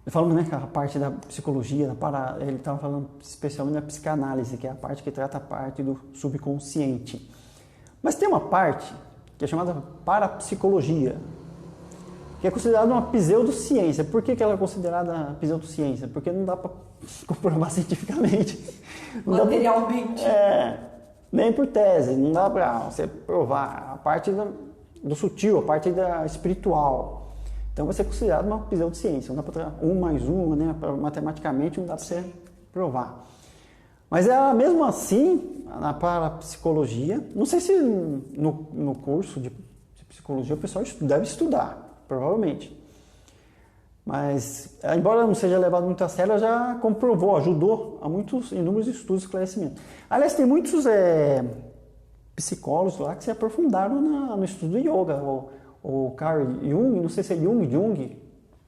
Falando, né, que a parte da psicologia, ele estava falando especialmente da psicanálise, que é a parte que trata a parte do subconsciente. Mas tem uma parte que é chamada parapsicologia, que é considerada uma pseudociência. Por que ela é considerada pseudociência? Porque não dá para comprovar cientificamente. Materialmente. Nem por tese, não dá para você provar a parte do sutil, a parte da espiritual. Então vai ser considerado uma pseudociência. Não dá para 1 mais 1, né? Matematicamente não dá para você provar. Mas mesmo assim, na parapsicologia, não sei se no curso de psicologia o pessoal deve estudar. Provavelmente. Mas, embora não seja levado muito a sério, ela já comprovou, ajudou a inúmeros estudos de esclarecimento. Aliás, tem muitos psicólogos lá que se aprofundaram no estudo do yoga. O Carl Jung, não sei se é Jung.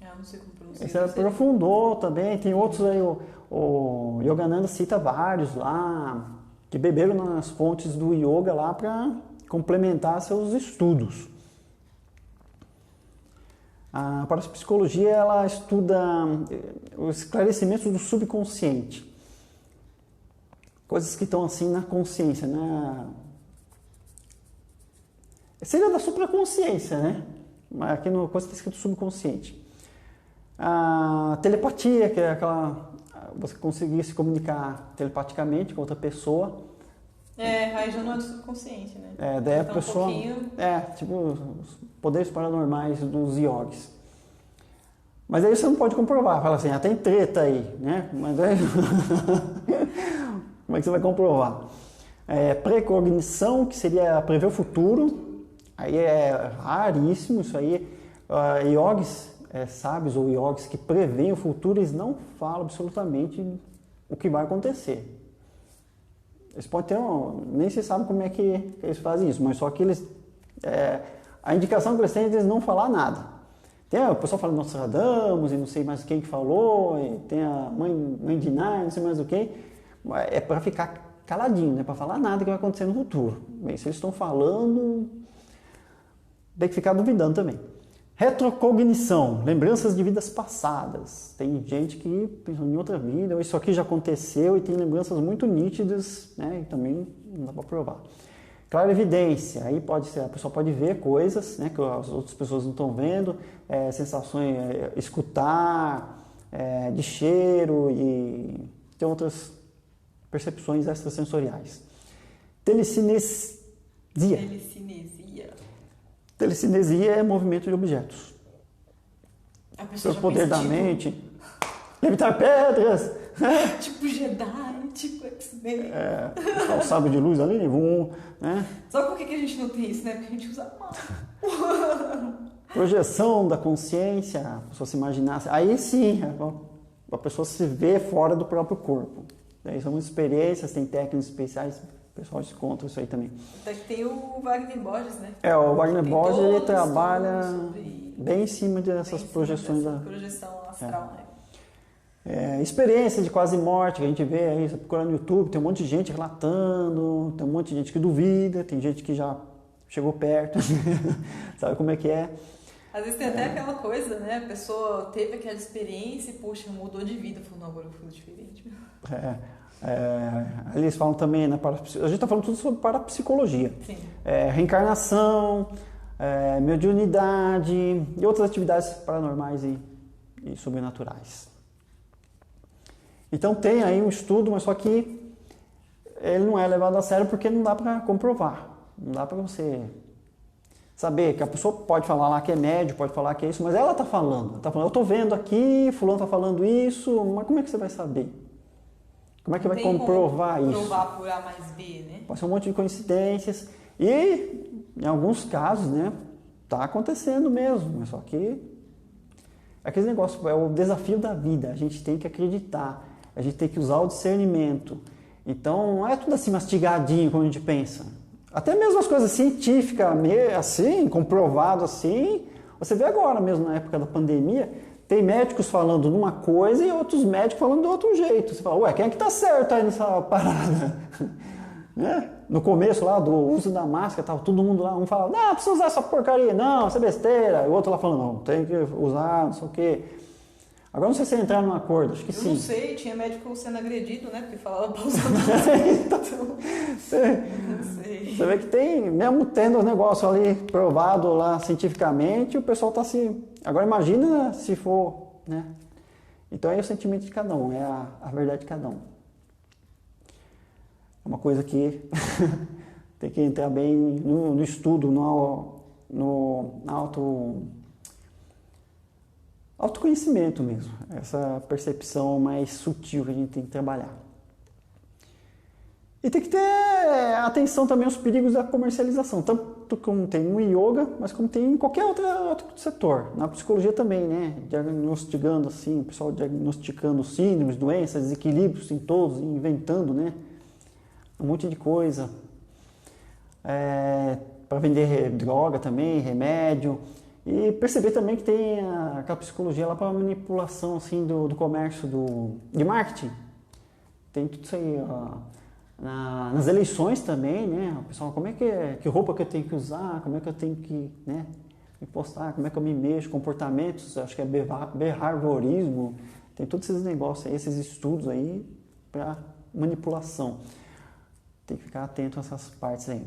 Não sei como pronunciar. Ele se aprofundou também. Tem outros aí, o Yogananda cita vários lá, que beberam nas fontes do yoga lá para complementar seus estudos. A parapsicologia, ela estuda os esclarecimentos do subconsciente. Coisas que estão assim na consciência, né? Seria da supraconsciência, né? Mas aqui no coisa está escrito subconsciente. A telepatia, que é aquela você conseguir se comunicar telepaticamente com outra pessoa. Aí já não é do subconsciente, né? Daí a então, pessoa... um pouquinho... tipo os poderes paranormais dos yogis. Mas aí você não pode comprovar, fala assim, tem treta aí, né? Mas aí... Como é que você vai comprovar? Precognição, que seria prever o futuro, aí é raríssimo isso aí. Yogis sábios ou yogis que preveem o futuro, eles não falam absolutamente o que vai acontecer. Eles podem ter nem se sabe como é que eles fazem isso, mas só que eles... a indicação que eles têm é eles não falar nada. Tem o pessoal falando Nostradamus e não sei mais quem que falou, e tem a mãe de Ná, não sei mais o quem. É para ficar caladinho, não é para falar nada que vai acontecer no futuro. Bem, se eles estão falando, tem que ficar duvidando também. Retrocognição, lembranças de vidas passadas. Tem gente que pensou em outra vida, isso aqui já aconteceu e tem lembranças muito nítidas, né? E também não dá para provar. Clarividência, aí pode ser, a pessoa pode ver coisas, né, que as outras pessoas não estão vendo, sensações, escutar, de cheiro e tem outras percepções extrasensoriais. Telecinesia. Telecinesia é movimento de objetos. Pelo poder da mente. Levitar pedras. Tipo Jedi, tipo X-Men. O sábio de luz ali, né? Sabe por que a gente não tem isso, né? Porque a gente usa a mão. Projeção da consciência, a pessoa se imaginar. Aí sim, a pessoa se vê fora do próprio corpo. Aí são experiências, tem técnicas especiais. O pessoal se conta isso aí também. Até que tem o Wagner Borges, né? O Wagner Borges, ele trabalha bem em cima dessas projeções. Projeção astral, né? Experiência de quase morte, que a gente vê aí, você procura no YouTube, tem um monte de gente relatando, tem um monte de gente que duvida, tem gente que já chegou perto, sabe como é que é. Às vezes tem até aquela coisa, né? A pessoa teve aquela experiência e, poxa, mudou de vida. Falou, não, agora eu fui diferente. Eles falam também, né, a gente está falando tudo sobre parapsicologia. Sim. Reencarnação, mediunidade e outras atividades paranormais e sobrenaturais. Então tem aí um estudo, mas só que ele não é levado a sério porque não dá para comprovar. Não dá para você saber que a pessoa pode falar lá que é médio, pode falar que é isso, mas ela está falando. Eu estou vendo aqui, fulano está falando isso, mas como é que você vai saber? Como é que vai comprovar isso? Comprovar por A mais B, né? Pode ser um monte de coincidências. E, em alguns casos, né, está acontecendo mesmo, mas só que aquele negócio é o desafio da vida. A gente tem que acreditar, a gente tem que usar o discernimento. Então, não é tudo assim mastigadinho como a gente pensa. Até mesmo as coisas científicas, assim, comprovado assim, você vê agora mesmo na época da pandemia, tem médicos falando de uma coisa e outros médicos falando de outro jeito. Você fala, ué, quem é que tá certo aí nessa parada? Né? No começo lá do uso da máscara, tava todo mundo lá, um falava, não, precisa usar essa porcaria, não, isso é besteira. O outro lá falando, não, tem que usar, não sei o quê. Agora não sei se entrar num acordo, acho que sim. Eu não sei, tinha médico sendo agredido, né? Porque falava pra usar máscara. Então, não sei. Você vê que tem, mesmo tendo o negócio ali provado lá cientificamente, o pessoal tá se... Agora imagina se for, né? Então é o sentimento de cada um, é a verdade de cada um. É uma coisa que tem que entrar bem no estudo, no autoconhecimento mesmo. Essa percepção mais sutil que a gente tem que trabalhar. E tem que ter atenção também aos perigos da comercialização, tanto como tem no yoga, mas como tem em qualquer outro setor. Na psicologia também, né? Diagnosticando assim, o pessoal diagnosticando síndromes, doenças, desequilíbrios em todos, inventando, né? Um monte de coisa. Para vender droga também, remédio. E perceber também que tem aquela psicologia lá para manipulação assim, do comércio, de marketing. Tem tudo isso aí, nas eleições também, né? O pessoal, como é que roupa que eu tenho que usar, como é que eu tenho que, né, me postar, como é que eu me mexo, comportamentos, acho que é behaviorismo, tem todos esses negócios aí, esses estudos aí para manipulação. Tem que ficar atento a essas partes aí.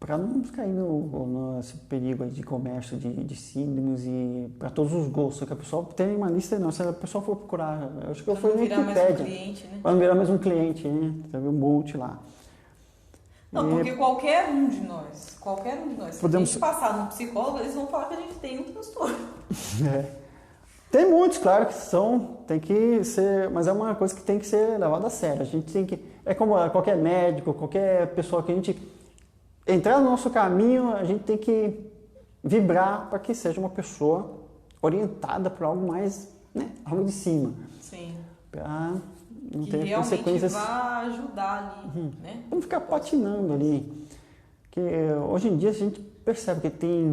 para não cair nesse perigo aí de comércio de síndromes e para todos os gostos, que a pessoa tem uma lista, não, se a pessoa for procurar, eu acho que eu fui no Wikipedia. Para não virar mais um cliente, né? Para não virar mais um cliente, né? Teve um monte lá. Não, porque qualquer um de nós, se a gente passar num psicólogo, eles vão falar que a gente tem um transtorno. Tem muitos, claro que tem que ser, mas é uma coisa que tem que ser levada a sério. A gente tem que, é como qualquer médico, qualquer pessoa que a gente entrar no nosso caminho, a gente tem que vibrar para que seja uma pessoa orientada por algo mais, né, algo de cima. Sim. Para não que ter consequências. Que vai ajudar ali, né? Vamos ficar patinando ali. Que hoje em dia a gente percebe que tem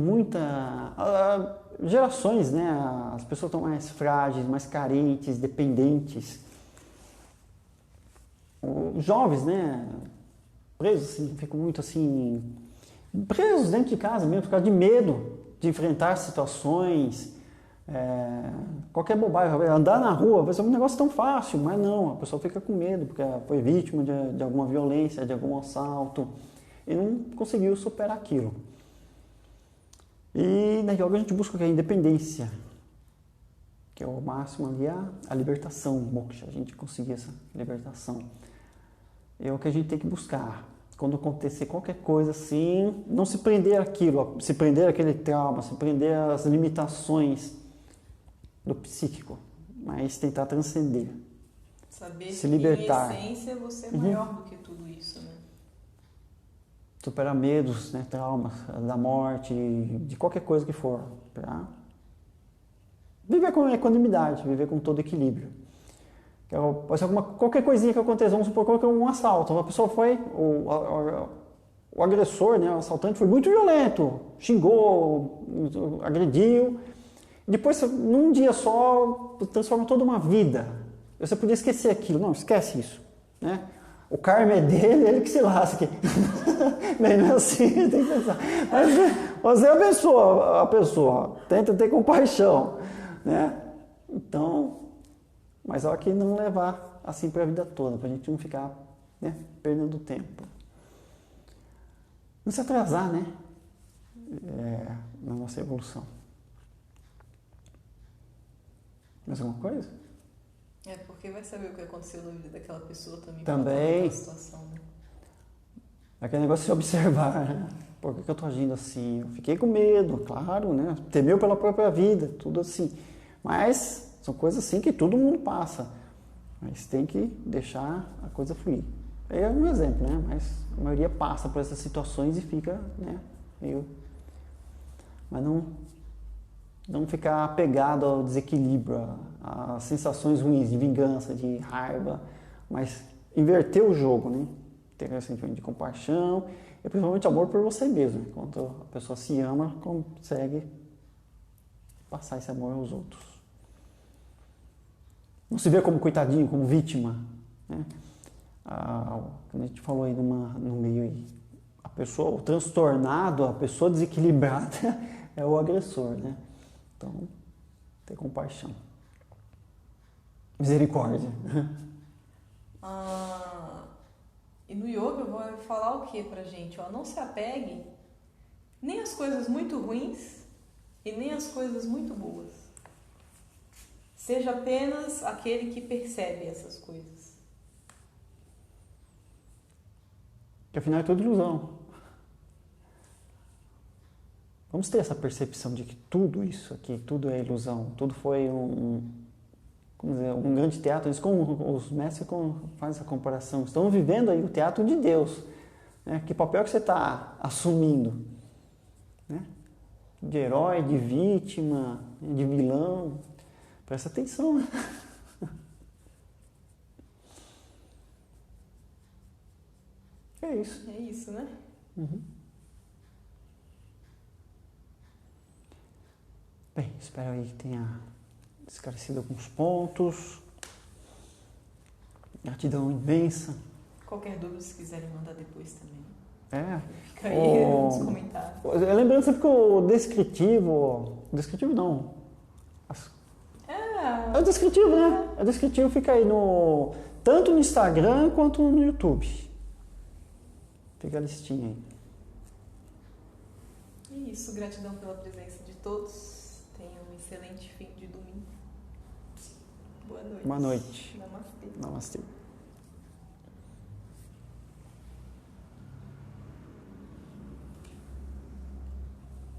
gerações, né? As pessoas estão mais frágeis, mais carentes, dependentes. Os jovens, né? Presos, assim, ficam muito assim, presos dentro de casa mesmo, por causa de medo de enfrentar situações, qualquer bobagem, andar na rua, vai ser um negócio tão fácil, mas não, a pessoa fica com medo, porque foi vítima de alguma violência, de algum assalto, e não conseguiu superar aquilo. E na yoga a gente busca a independência, que é o máximo ali, a libertação, moksha, a gente conseguir essa libertação. É o que a gente tem que buscar. Quando acontecer qualquer coisa assim, não se prender àquilo, se prender àquele trauma, se prender às limitações do psíquico, mas tentar transcender. Saber se libertar. Que em essência você é maior do que tudo isso, né? Superar medos, né, traumas da morte, de qualquer coisa que for, para viver com equanimidade, viver com todo equilíbrio. Pode ser qualquer coisinha que aconteça, vamos supor que um assalto, uma pessoa foi, o agressor, né, o assaltante foi muito violento, xingou, agrediu, depois num dia só transforma toda uma vida. Você podia esquecer aquilo, não, esquece isso, né? O karma é dele, ele que se lasque. Bem, não é assim, tem que pensar. Mas você abençoa a pessoa, tenta ter compaixão, né? Então, mas só que não levar assim para a vida toda, para a gente não ficar, né, perdendo tempo. Não se atrasar, né? Na nossa evolução. Mais alguma coisa? Porque vai saber o que aconteceu na vida daquela pessoa também. Também. Situação, né? Aquele negócio de se observar, né? Por que eu tô agindo assim? Eu fiquei com medo, claro, né? Temeu pela própria vida, tudo assim. Mas são coisas assim que todo mundo passa. Mas tem que deixar a coisa fluir. É um exemplo, né? Mas a maioria passa por essas situações e fica, né, meio... Mas não ficar apegado ao desequilíbrio, às sensações ruins de vingança, de raiva, mas inverter o jogo, né? Ter esse sentimento de compaixão e principalmente amor por você mesmo. Quando a pessoa se ama, consegue passar esse amor aos outros. Não se vê como coitadinho, como vítima, né? Como a gente falou aí no meio aí, a pessoa, o transtornado, a pessoa desequilibrada é o agressor, né? Então, ter compaixão. Misericórdia. E no yoga vai falar o que pra gente? Não se apegue nem às coisas muito ruins e nem às coisas muito boas. Seja apenas aquele que percebe essas coisas. Que afinal é tudo ilusão. Vamos ter essa percepção de que tudo isso aqui, tudo é ilusão, tudo foi um grande teatro. Eles, como os mestres fazem essa comparação, estão vivendo aí o teatro de Deus, né? Que papel que você está assumindo, né? De herói, de vítima, de vilão? Presta atenção, né? É isso. É isso, né? Uhum. Bem, espero aí que tenha esclarecido alguns pontos. Gratidão imensa. Qualquer dúvida, se quiserem mandar depois também. Fica aí nos comentários. Lembrando sempre que o descritivo não. É o descritivo, né? O descritivo fica aí tanto no Instagram quanto no YouTube. Fica a listinha aí. É isso, gratidão pela presença de todos. Tenham um excelente fim de domingo. Boa noite. Boa noite. Namastê. Namastê.